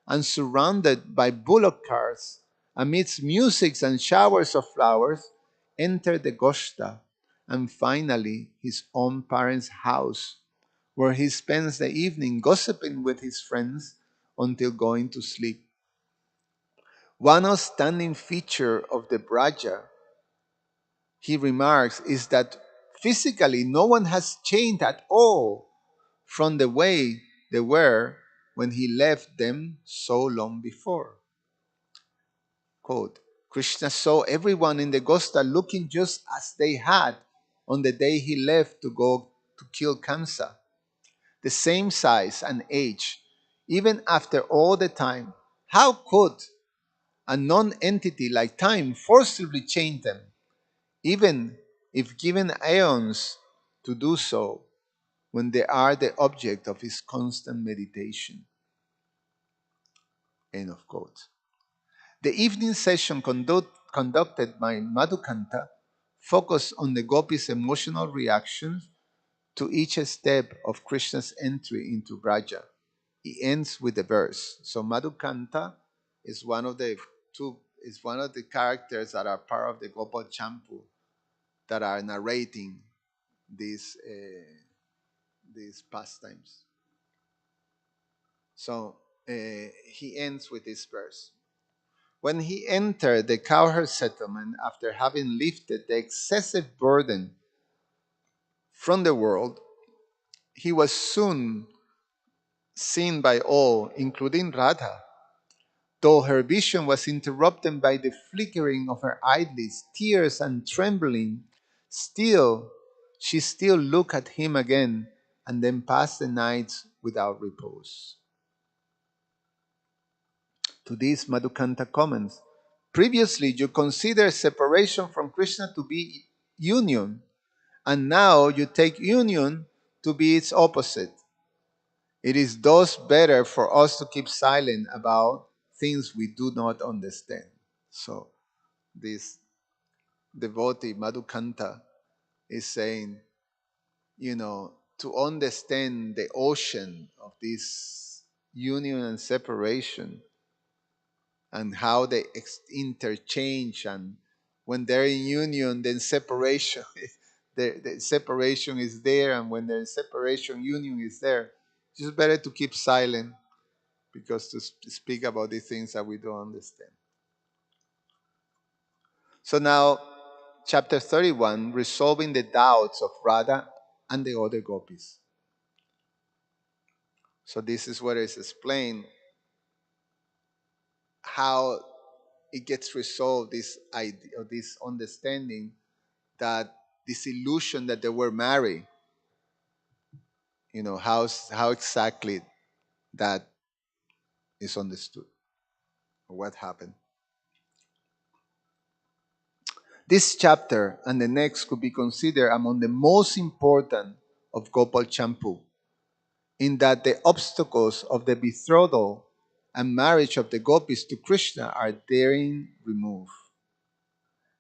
and surrounded by bullock carts, amidst music and showers of flowers, entered the Goshta and finally his own parents' house, where he spends the evening gossiping with his friends until going to sleep. One outstanding feature of the Braja, he remarks, is that physically no one has changed at all from the way they were when he left them so long before. Quote, Krishna saw everyone in the Gosta looking just as they had on the day he left to go to kill Kamsa, the same size and age, even after all the time. How could a non-entity like time forcibly change them, even if given aeons to do so, when they are the object of his constant meditation? End of quote. The evening session conducted by Madhukanta focused on the gopis' emotional reactions to each step of Krishna's entry into Braja. It ends with the verse. So Madhukanta is one of the characters that are part of the Gopal Champu that are narrating these pastimes. So he ends with this verse. When he entered the cowherd settlement after having lifted the excessive burden from the world, he was soon seen by all, including Radha. Though her vision was interrupted by the flickering of her eyelids, tears, and trembling, still she still looked at him again and then passed the nights without repose. To this, Madhukanta comments, previously you considered separation from Krishna to be union, and now you take union to be its opposite. It is thus better for us to keep silent about things we do not understand. So, this devotee, Madhukanta, is saying, to understand the ocean of this union and separation and how they interchange, and when they're in union, then separation, the separation is there, and when there's separation, union is there. It's just better to keep silent because to speak about the things that we don't understand. So now, chapter 31, resolving the doubts of Radha and the other gopis. So this is where it's explained how it gets resolved, this idea, or this understanding that this illusion that they were married, how exactly that is understood, or what happened. This chapter and the next could be considered among the most important of Gopal Champu, in that the obstacles of the betrothal and marriage of the gopis to Krishna are therein removed.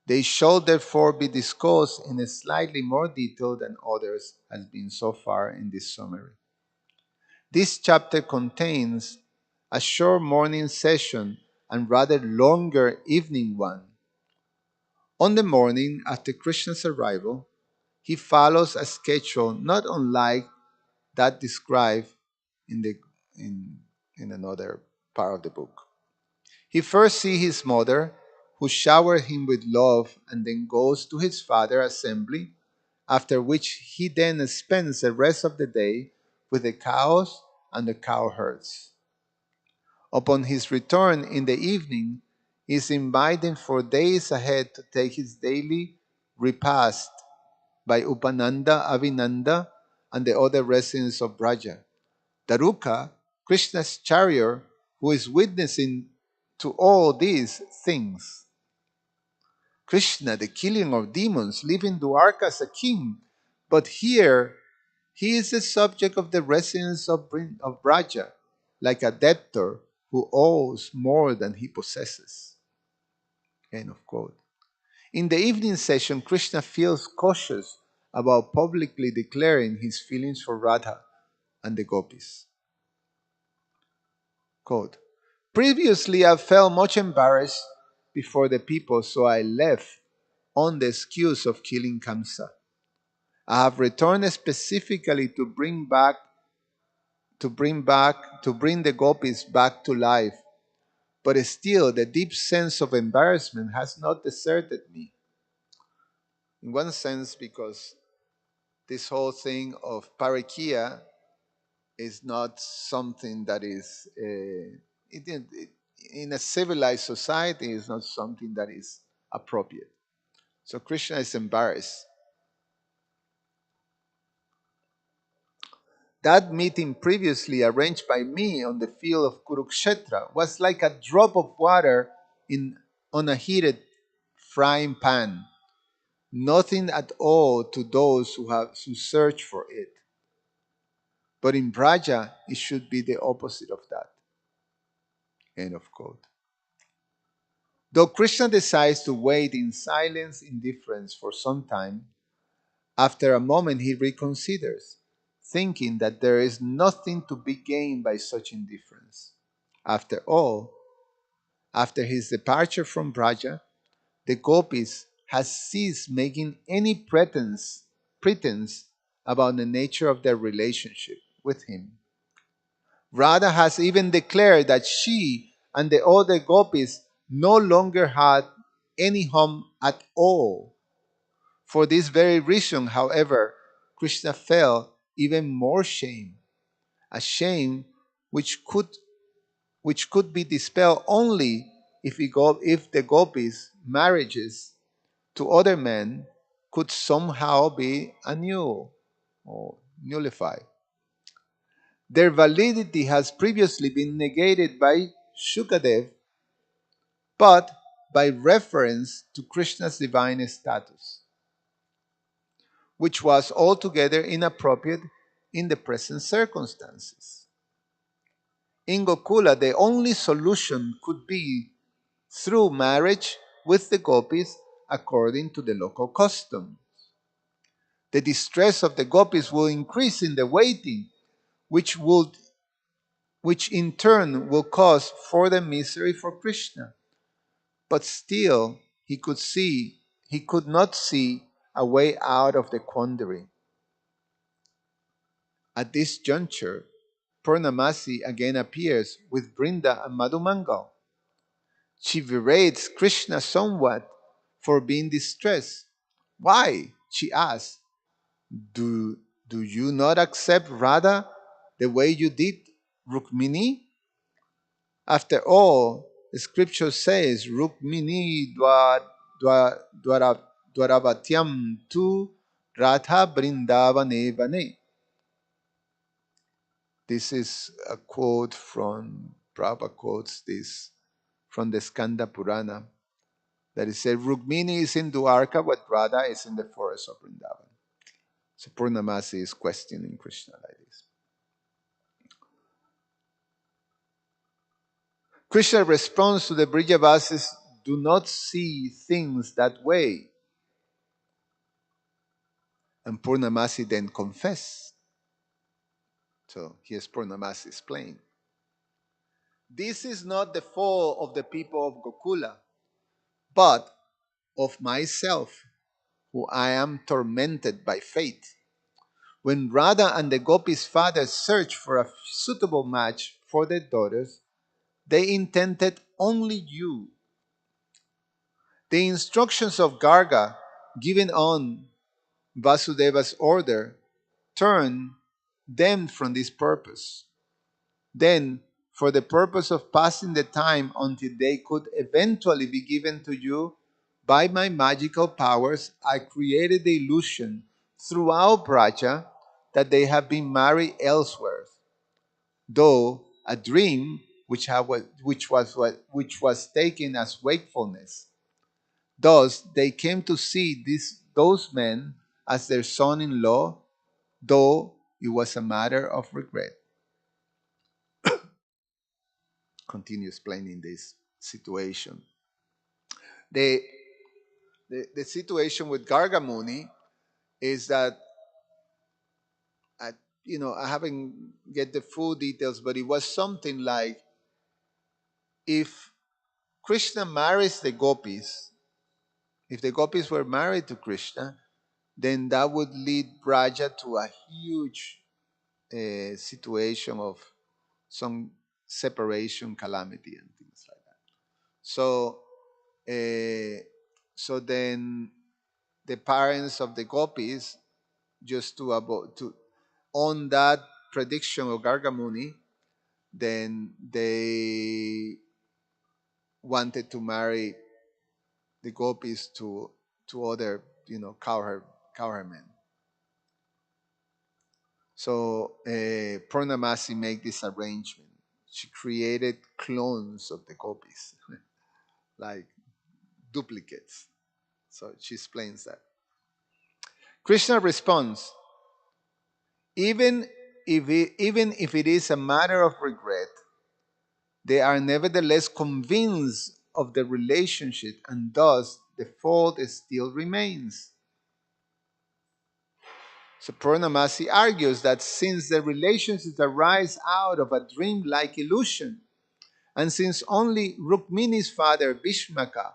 They shall therefore be discussed in a slightly more detail than others has been so far in this summary. This chapter contains a short morning session and rather longer evening one. On the morning after Krishna's arrival, he follows a schedule not unlike that described in the in, in another part of the book. He first sees his mother, who showers him with love, and then goes to his father's assembly, after which he then spends the rest of the day with the cows and the cowherds. Upon his return in the evening, he is invited for days ahead to take his daily repast by Upananda, Avinanda, and the other residents of Braja. Daruka, Krishna's chariot, who is witnessing to all these things. Krishna, the killing of demons, living Dwarka as a king, but here he is the subject of the residents of Braja, like a debtor who owes more than he possesses. End of quote. In the evening session, Krishna feels cautious about publicly declaring his feelings for Radha and the gopis. Quote, previously, I felt much embarrassed before the people, so I left on the excuse of killing Kamsa. I have returned specifically to bring the gopis back to life, but still the deep sense of embarrassment has not deserted me. In one sense, because this whole thing of parikia is not something that is in a civilized society is not something that is appropriate. So Krishna is embarrassed. That meeting previously arranged by me on the field of Kurukshetra was like a drop of water on a heated frying pan. Nothing at all to those who search for it. But in Braja, it should be the opposite of that. End of quote. Though Krishna decides to wait in silence indifference for some time, after a moment he reconsiders, thinking that there is nothing to be gained by such indifference. After all, after his departure from Braja, the gopis has ceased making any pretense about the nature of their relationship with him. Radha has even declared that she and the other gopis no longer had any home at all. For this very reason, however, Krishna felt even more shame, a shame which could be dispelled only if the gopis' marriages to other men could somehow be annulled or nullified. Their validity has previously been negated by Shukadev, but by reference to Krishna's divine status, which was altogether inappropriate in the present circumstances. In Gokula, the only solution could be through marriage with the gopis according to the local custom. The distress of the gopis will increase in the waiting, which in turn will cause further misery for Krishna. But still he could not see a way out of the quandary. At this juncture, Purnamasi again appears with Brinda and Madhumangal. She berates Krishna somewhat for being distressed. Why? She asks. Do, do you not accept Radha the way you did Rukmini? After all, the scripture says, Rukmini dwaravatyam tu Radha brindavane vane. This is a quote from, Prabhupada quotes this from the Skanda Purana, that it said, Rukmini is in Dwarka, but Radha is in the forest of Vrindavan. So Purnamasi is questioning Krishna like this. Krishna responds to the Brijavasis, do not see things that way. And Purnamasi then confess. So here's Purnamasi explain. This is not the fault of the people of Gokula, but of myself, who I am tormented by fate. When Radha and the gopis' father searched for a suitable match for their daughters, they intended only you. The instructions of Garga, given on Vasudeva's order, turned them from this purpose. Then, for the purpose of passing the time until they could eventually be given to you, by my magical powers, I created the illusion throughout Braja that they have been married elsewhere, though a dream which was taken as wakefulness. Thus, they came to see those men as their son-in-law, though it was a matter of regret. Continue explaining this situation. The, the situation with Gargamuni is that, I, I haven't get the full details, but it was something like, if Krishna marries the gopis, if the gopis were married to Krishna, then that would lead Braja to a huge situation of some separation, calamity, and things like that. So, so then the parents of the gopis, just to on that prediction of Gargamuni, then they wanted to marry the gopis to other, cowherd men. So Purnamasi made this arrangement. She created clones of the gopis, like duplicates. So she explains that. Krishna responds, even if it is a matter of regret, they are nevertheless convinced of the relationship, and thus the fault still remains. So Purnamasi argues that since the relationships arise out of a dream-like illusion, and since only Rukmini's father Bhishmaka,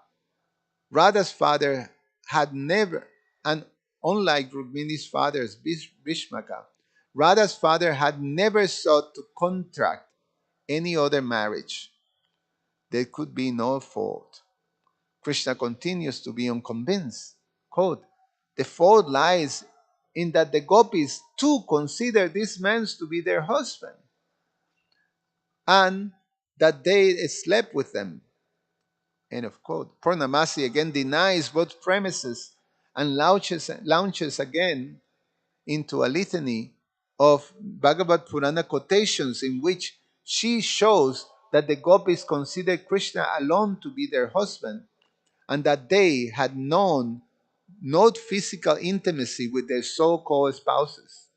Radha's father, had never, and unlike Rukmini's father's Bhishmaka, Radha's father had never sought to contract any other marriage. There could be no fault. Krishna continues to be unconvinced. Quote, the fault lies in that the gopis too consider these men to be their husband and that they slept with them. End of quote. Purnamasi again denies both premises and launches again into a litany of Bhagavad Purana quotations in which she shows that the gopis considered Krishna alone to be their husband and that they had known no physical intimacy with their so-called spouses.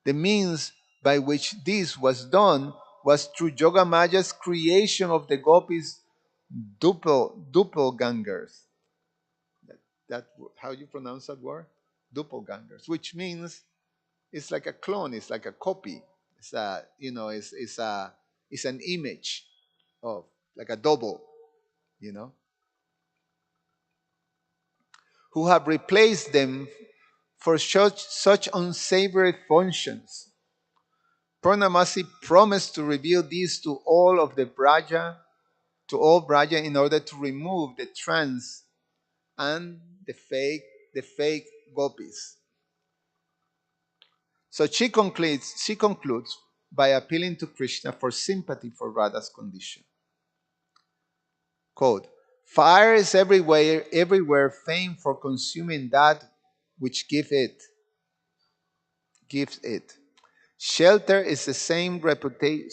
The means by which this was done was through Yogamaya's creation of the gopis doppelgangers. That how you pronounce that word? Doppelgangers, which means it's like a clone, it's like a copy. It's a it's an image of like a double, you know, who have replaced them for such unsavory functions. Purnamasi promised to reveal this to all of the Braja, to all Braja, in order to remove the trance and the fake gopis. So she concludes by appealing to Krishna for sympathy for Radha's condition. Quote, fire is everywhere famed for consuming that which gives it. Shelter is the same reputation.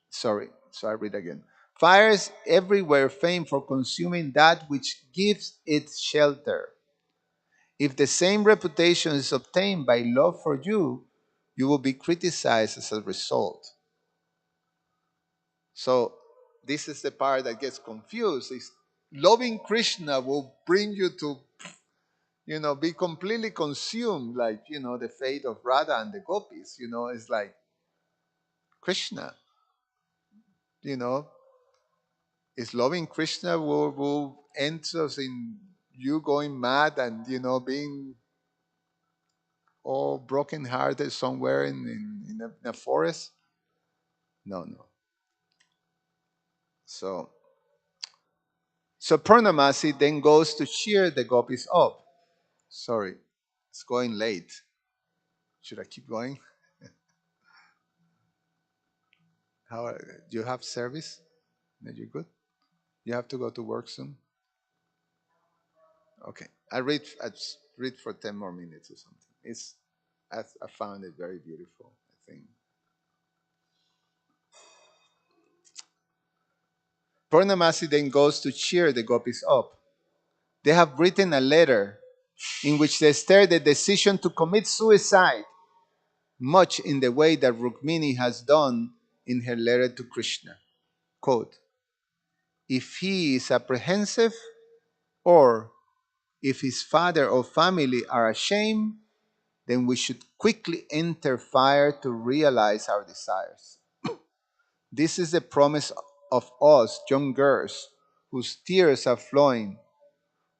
So I read again. Fire is everywhere famed for consuming that which gives it shelter. If the same reputation is obtained by love for you, you will be criticized as a result. So this is the part that gets confused. Is loving Krishna will bring you to, be completely consumed, like, the fate of Radha and the gopis. It's like Krishna, you know, is loving Krishna will end us in you going mad and, being all broken-hearted somewhere in a forest. No, no. So, so Purnamasi then goes to cheer the gopis up. Sorry, it's going late. Should I keep going? Do you have service? Are you good? You have to go to work soon. Okay, I read for 10 more minutes or something. I found it very beautiful. I think Purnamasi then goes to cheer the gopis up. They have written a letter in which they state the decision to commit suicide, much in the way that Rukmini has done in her letter to Krishna. Quote, if he is apprehensive or if his father or family are ashamed, then we should quickly enter fire to realize our desires. This is the promise of us young girls whose tears are flowing.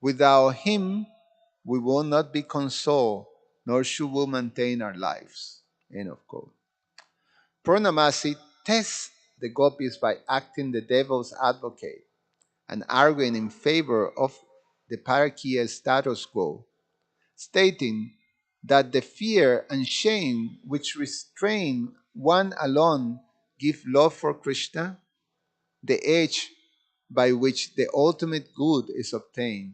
Without him, we will not be consoled, nor should we maintain our lives. End of quote. Purnamasi tests the gopis by acting the devil's advocate and arguing in favor of the Parakya status quo, stating that the fear and shame which restrain one alone give love for Krishna, the edge by which the ultimate good is obtained.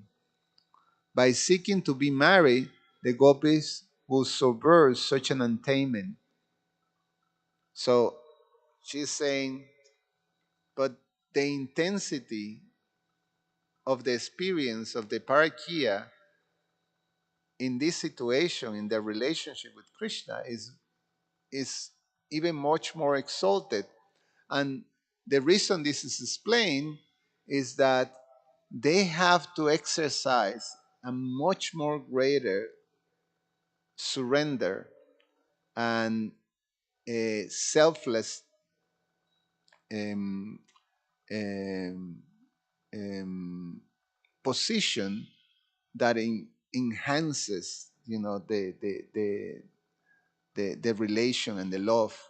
By seeking to be married, the gopis will subvert such an attainment. So she's saying, but the intensity of the experience of the parakya in this situation, in the relationship with Krishna, is even much more exalted. And the reason this is explained is that they have to exercise a much more greater surrender and a selfless um, um, um, position that enhances, the relation and the love.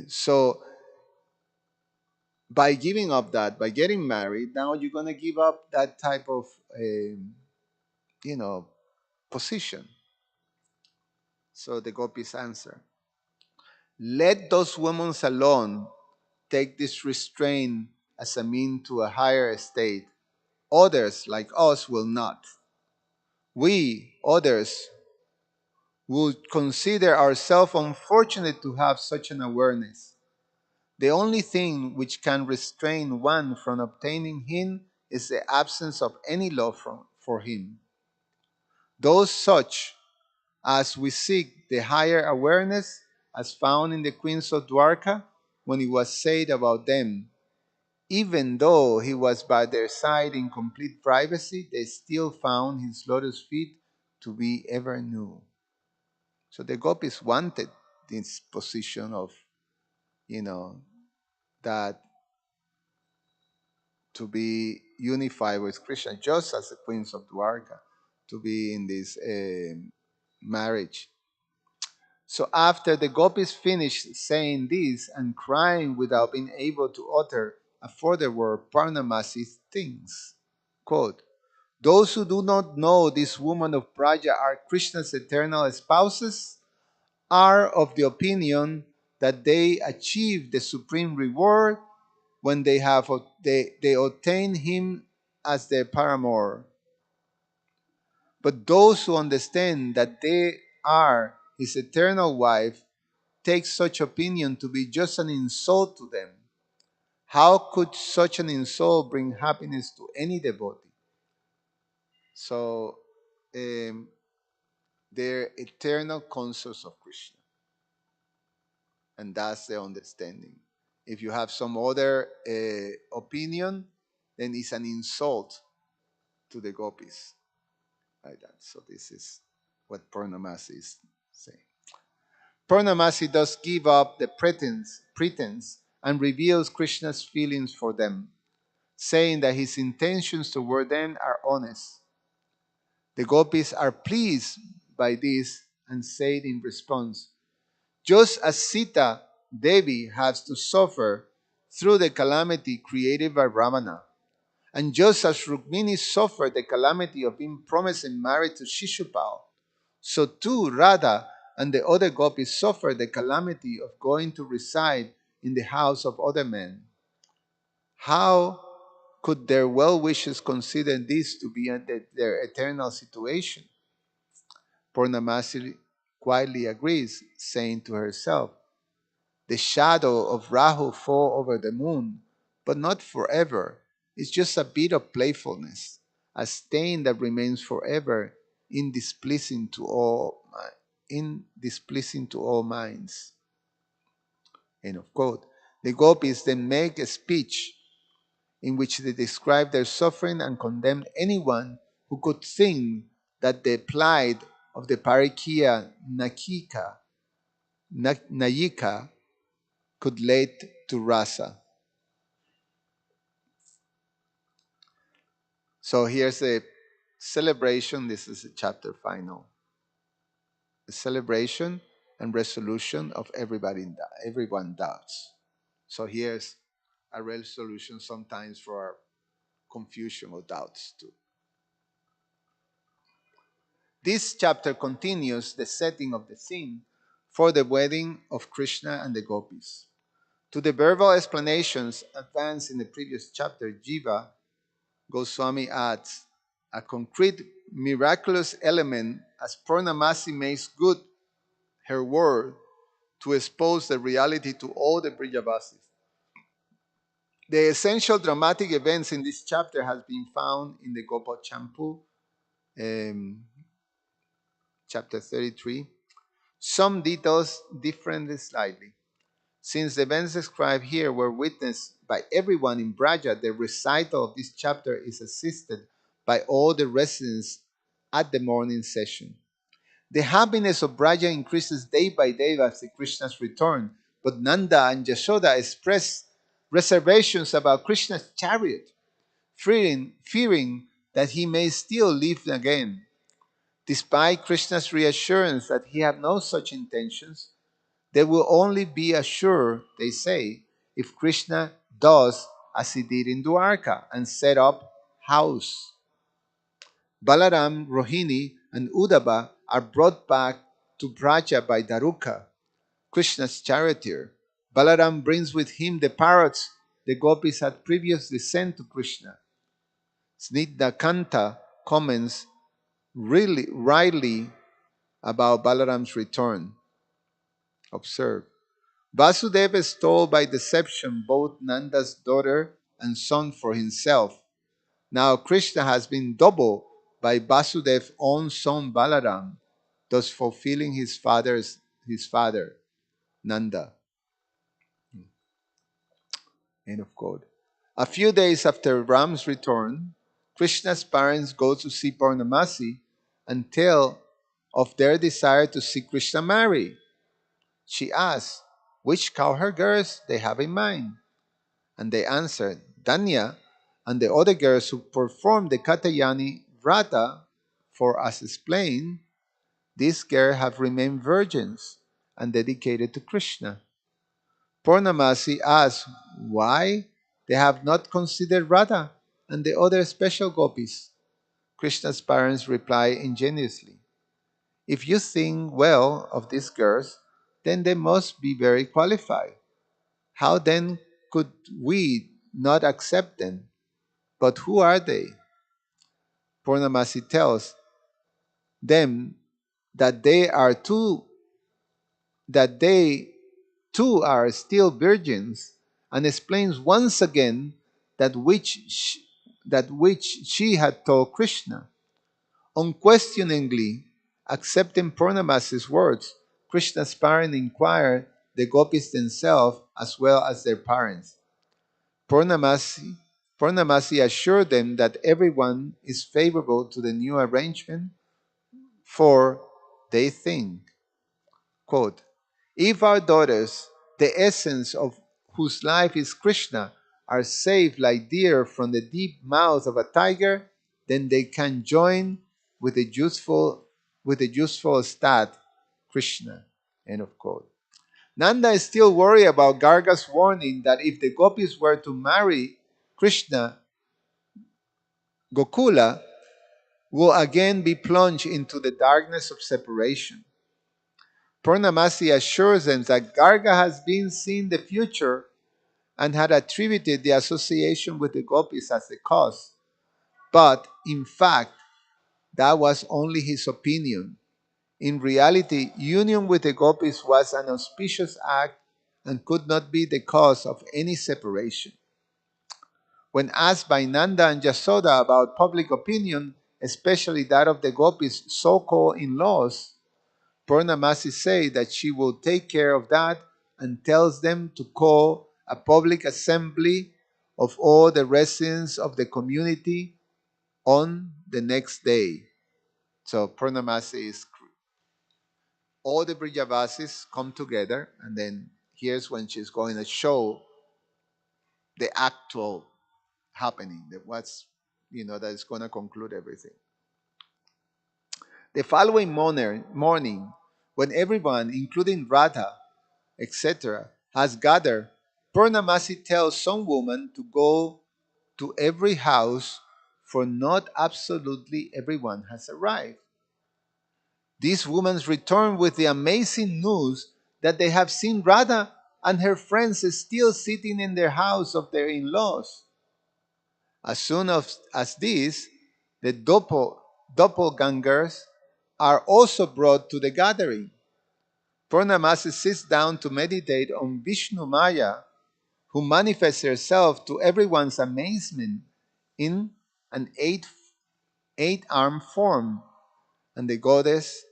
So by giving up that, by getting married, now you're gonna give up that type of, you know, position. So the gopis answer: let those women alone take this restraint as a mean to a higher estate. Others like us will not. We, others, would consider ourselves unfortunate to have such an awareness. The only thing which can restrain one from obtaining him is the absence of any love for him. Those such as we seek the higher awareness, as found in the queens of Dwarka, when it was said about them, even though he was by their side in complete privacy, they still found his lotus feet to be ever new. So the gopis wanted this position of, you know, that to be unified with Krishna, just as the queens of Dwarka, to be in this marriage. So after the gopis finished saying this and crying without being able to utter a further word, Parnamasi thinks, quote, those who do not know this woman of Praja are Krishna's eternal spouses are of the opinion that they achieve the supreme reward when they obtain him as their paramour. But those who understand that they are his eternal wife take such opinion to be just an insult to them. How could such an insult bring happiness to any devotee? So um, they're eternal consorts of Krishna, and that's the understanding. If you have some other opinion, then it's an insult to the gopis, like that. So this is what Purnamasi is saying. Purnamasi does give up the pretense and reveals Krishna's feelings for them, saying that his intentions toward them are honest. The gopis are pleased by this and said in response, just as Sita Devi has to suffer through the calamity created by Ravana, and just as Rukmini suffered the calamity of being promised in marriage to Shishupal, so too Radha and the other gopis suffered the calamity of going to reside in the house of other men. How could their well wishers consider this to be their eternal situation? Purnamasi quietly agrees, saying to herself, the shadow of Rahu fall over the moon, but not forever. It's just a bit of playfulness, a stain that remains forever in displeasing to all minds. End of quote. The gopis then make a speech in which they describe their suffering and condemn anyone who could think that the plight of the Parikiya Nayika could lead to rasa. So here's a celebration. This is a chapter final. A celebration and resolution of everyone doubts. So here's a resolution sometimes for our confusion or doubts too. This chapter continues the setting of the scene for the wedding of Krishna and the gopis. To the verbal explanations advanced in the previous chapter, Jiva Goswami adds a concrete, miraculous element as Purnamasi makes good her word to expose the reality to all the Brijavasis. The essential dramatic events in this chapter has been found in the Gopal Champu, um, chapter 33. Some details differ slightly. Since the events described here were witnessed by everyone in Braja, the recital of this chapter is assisted by all the residents at the morning session. The happiness of Braja increases day by day after Krishna's return, but Nanda and Yashoda express reservations about Krishna's chariot, fearing that he may still live again. Despite Krishna's reassurance that he had no such intentions, they will only be assured, they say, if Krishna does as he did in Dwarka and set up house. Balaram, Rohini, and Uddhava are brought back to Braja by Daruka, Krishna's charioteer. Balaram brings with him the parrots the gopis had previously sent to Krishna. Snigdhakanta comments really rightly about Balaram's return. Observe. Vasudeva stole by deception both Nanda's daughter and son for himself. Now Krishna has been doubled by Vasudeva's own son Balaram, thus fulfilling his father, Nanda. End of quote. A few days after Ram's return, Krishna's parents go to see Purnamasi and tell of their desire to see Krishna marry. She asks which cowherd girls they have in mind, and they answered, Danya and the other girls who performed the Katayani Vrata, for as explained, these girls have remained virgins and dedicated to Krishna. Purnamasi asks why they have not considered Radha and the other special gopis. Krishna's parents reply ingenuously, if you think well of these girls, then they must be very qualified. How then could we not accept them? But who are they? Purnamasi tells them that they too are still virgins, and explains once again that which she had told Krishna. Unquestioningly accepting Purnamasi's words, Krishna's parents inquired the gopis themselves as well as their parents. Purnamasi, Purnamasi assured them that everyone is favorable to the new arrangement, for they think, quote, if our daughters, the essence of whose life is Krishna, are saved like deer from the deep mouth of a tiger, then they can join with the useful stat, Krishna. End of quote. Nanda is still worried about Garga's warning that if the gopis were to marry Krishna, Gokula will again be plunged into the darkness of separation. Purnamasi assures them that Garga has been seeing the future and had attributed the association with the gopis as the cause. But, in fact, that was only his opinion. In reality, union with the gopis was an auspicious act and could not be the cause of any separation. When asked by Nanda and Yasoda about public opinion, especially that of the gopis' so-called in-laws, Purnamasi says that she will take care of that and tells them to call a public assembly of all the residents of the community on the next day. So Purnamasi is all the Brijavasis come together, and then here's when she's going to show the actual happening, that what's that is going to conclude everything. The following morning, when everyone, including Radha, etc., has gathered, Purnamasi tells some woman to go to every house, for not absolutely everyone has arrived. These women return with the amazing news that they have seen Radha and her friends still sitting in their house of their in-laws. As soon as this, the doppelgangers are also brought to the gathering. Purnamasi sits down to meditate on Vishnu Maya, who manifests herself to everyone's amazement in an eight-armed form, and the goddess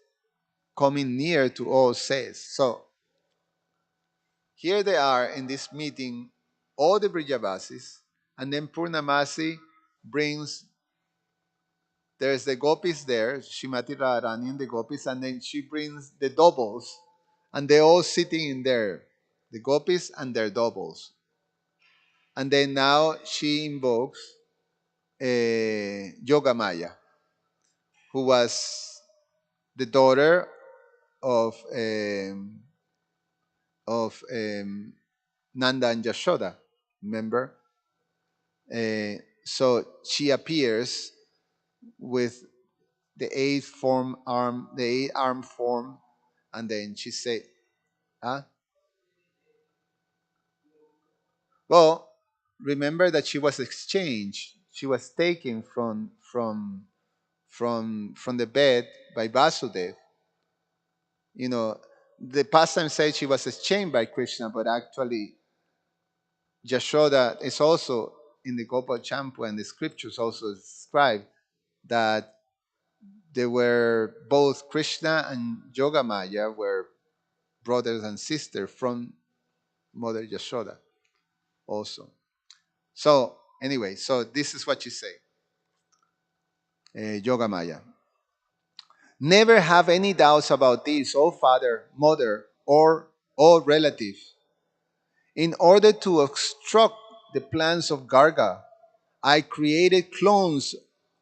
coming near to all says. So, here they are in this meeting, all the Brijavasis, and then Purnamasi brings, there's the gopis there, Shrimati Radharani and the gopis, and then she brings the doubles, and they're all sitting in there, the gopis and their doubles. And then now she invokes Yogamaya, who was the daughter of Nanda and Yashoda. Remember? So she appears with the eight arm form, and then she said, "Huh? Well, remember that she was exchanged. She was taken from the bed by Vasudev. You know, the pastime said she was exchanged by Krishna, but actually Yashoda is also in the Gopal Champu, and the scriptures also describe that they were both Krishna and Yogamaya were brothers and sisters from Mother Yashoda also. So anyway, so this is what you say, Yogamaya. Never have any doubts about this, O father, mother, or all relatives. In order to obstruct the plans of Garga, I created clones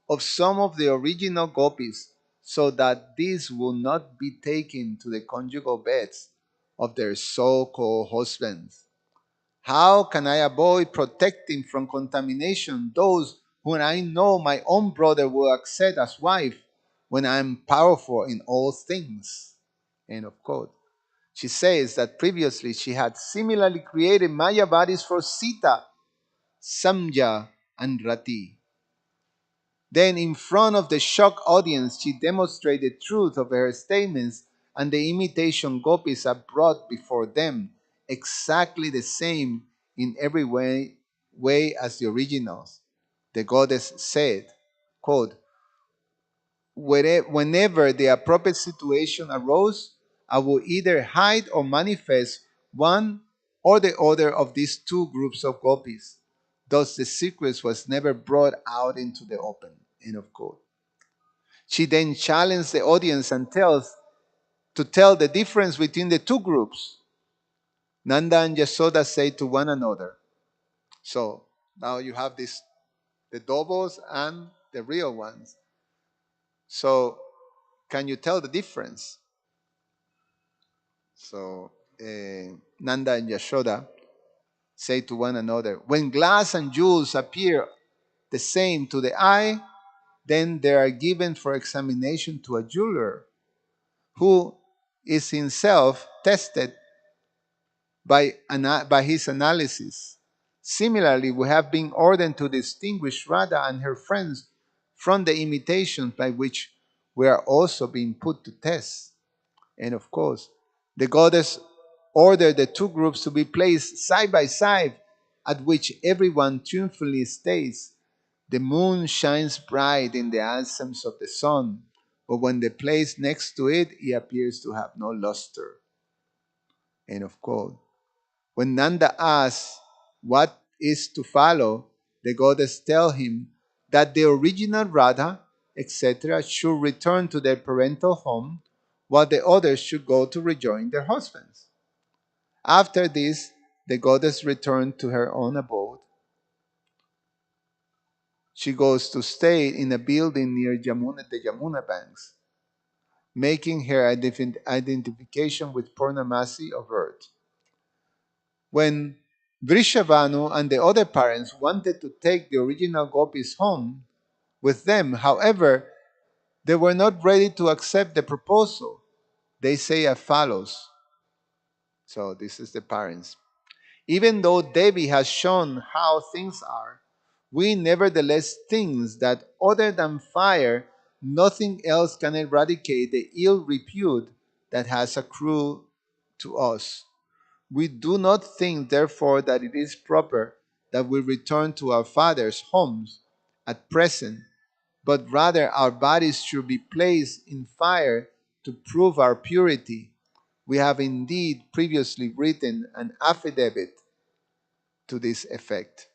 of some of the original gopis so that these will not be taken to the conjugal beds of their so called husbands. How can I avoid protecting from contamination those whom I know my own brother will accept as wife when I am powerful in all things? End of quote. She says that previously she had similarly created Maya bodies for Sita, Samya, and Rati. Then, in front of the shocked audience, she demonstrated the truth of her statements, and the imitation gopis are brought before them, exactly the same in every way as the originals. The goddess said, quote, whenever the appropriate situation arose, I will either hide or manifest one or the other of these two groups of gopis. Thus, the secret was never brought out into the open. End of quote. She then challenged the audience and tells to tell the difference between the two groups. Nanda and Yasoda say to one another. So now you have this the doubles and the real ones. So can you tell the difference? So Nanda and Yashoda say to one another, when glass and jewels appear the same to the eye, then they are given for examination to a jeweler who is himself tested by his analysis. Similarly, we have been ordered to distinguish Radha and her friends from the imitations by which we are also being put to test. And of course, the goddess ordered the two groups to be placed side by side, at which everyone triumphantly stays. The moon shines bright in the absence of the sun, but when they place next to it, it appears to have no luster. End of quote. When Nanda asks what is to follow, the goddess tells him that the original Radha, etc., should return to their parental home, while the others should go to rejoin their husbands. After this, the goddess returned to her own abode. She goes to stay in a building near the Yamuna banks, making her identification with Purnamasi of earth. When Vrishabhanu and the other parents wanted to take the original gopis home with them, however, they were not ready to accept the proposal. They say as follows. So this is the parents. Even though Devi has shown how things are, we nevertheless think that other than fire, nothing else can eradicate the ill repute that has accrued to us. We do not think, therefore, that it is proper that we return to our fathers' homes at present, but rather our bodies should be placed in fire to prove our purity. We have indeed previously written an affidavit to this effect.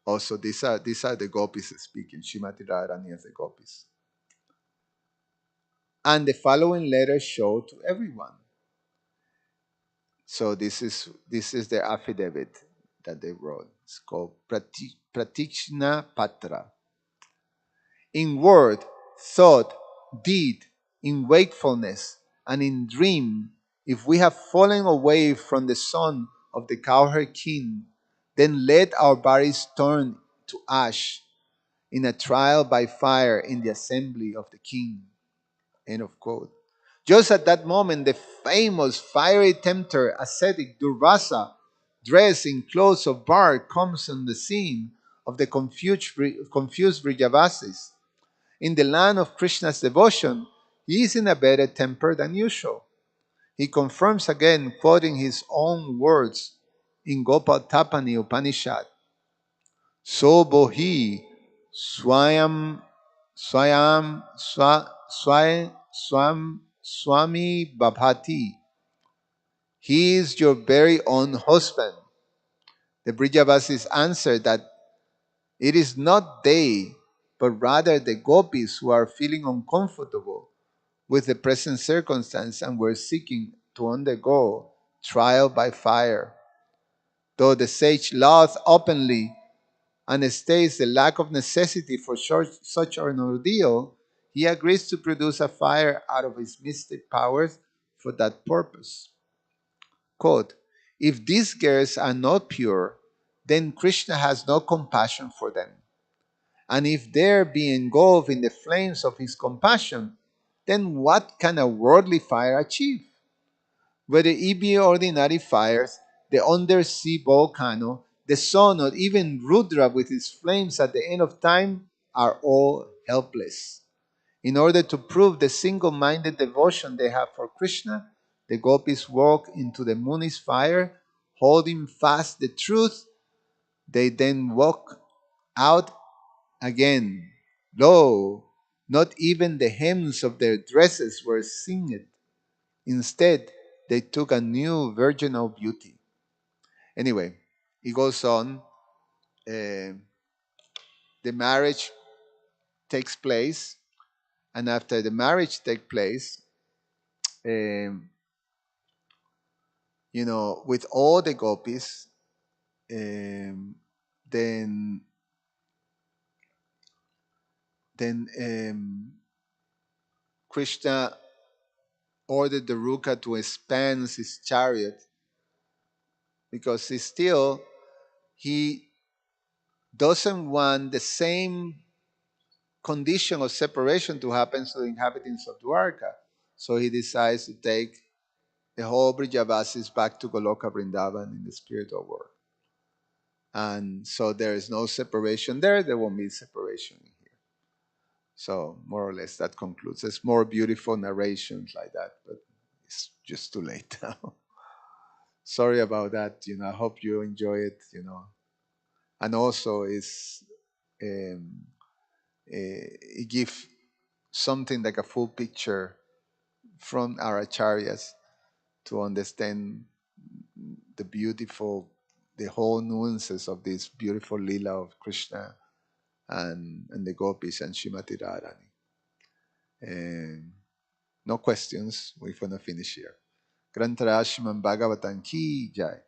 Also, these are the gopis speaking, Shrimati Radharani as the gopis. And the following letter show to everyone. So this is the affidavit that they wrote. It's called Pratikshna Patra. In word, thought, deed, in wakefulness, and in dream, if we have fallen away from the son of the cowherd king, then let our bodies turn to ash in a trial by fire in the assembly of the king. End of quote. Just at that moment, the famous fiery tempter ascetic Durvasa, dressed in clothes of bark, comes on the scene of the confused Vrijavasis. In the land of Krishna's devotion, he is in a better temper than usual. He confirms again, quoting his own words in Gopal Tapani Upanishad, So bohi swayam swayam swami babhati. He is your very own husband. The Brijavasis answer that it is not they, but rather the gopis who are feeling uncomfortable with the present circumstance and were seeking to undergo trial by fire. Though the sage laughs openly and states the lack of necessity for such an ordeal, he agrees to produce a fire out of his mystic powers for that purpose. Quote, if these girls are not pure, then Krishna has no compassion for them. And if they be engulfed in the flames of his compassion, then what can a worldly fire achieve? Whether it be ordinary fires, the undersea volcano, the sun, or even Rudra with its flames at the end of time, are all helpless. In order to prove the single minded devotion they have for Krishna, the gopis walk into the Muni's fire, holding fast the truth. They then walk out again. Lo, not even the hems of their dresses were singed. Instead, they took a new virginal beauty. Anyway, it goes on. Uh, the marriage takes place, and after the marriage takes place, um, with all the gopis, um, then then Krishna ordered the Ruka to expand his chariot because he doesn't want the same condition of separation to happen to the inhabitants of Dwarka. So he decides to take the whole Brijavasis back to Goloka Vrindavan in the spiritual world. And so there is no separation there. There won't be separation in here. So more or less that concludes. There's more beautiful narrations like that, but it's just too late now. Sorry about that. I hope you enjoy it. And also um, it gives something like a full picture from our acharyas to understand the whole nuances of this beautiful lila of Krishna and the gopis and Shrimati Radharani. And no questions. We're going to finish here. Grantarashman Bhagavatam Ki Jai.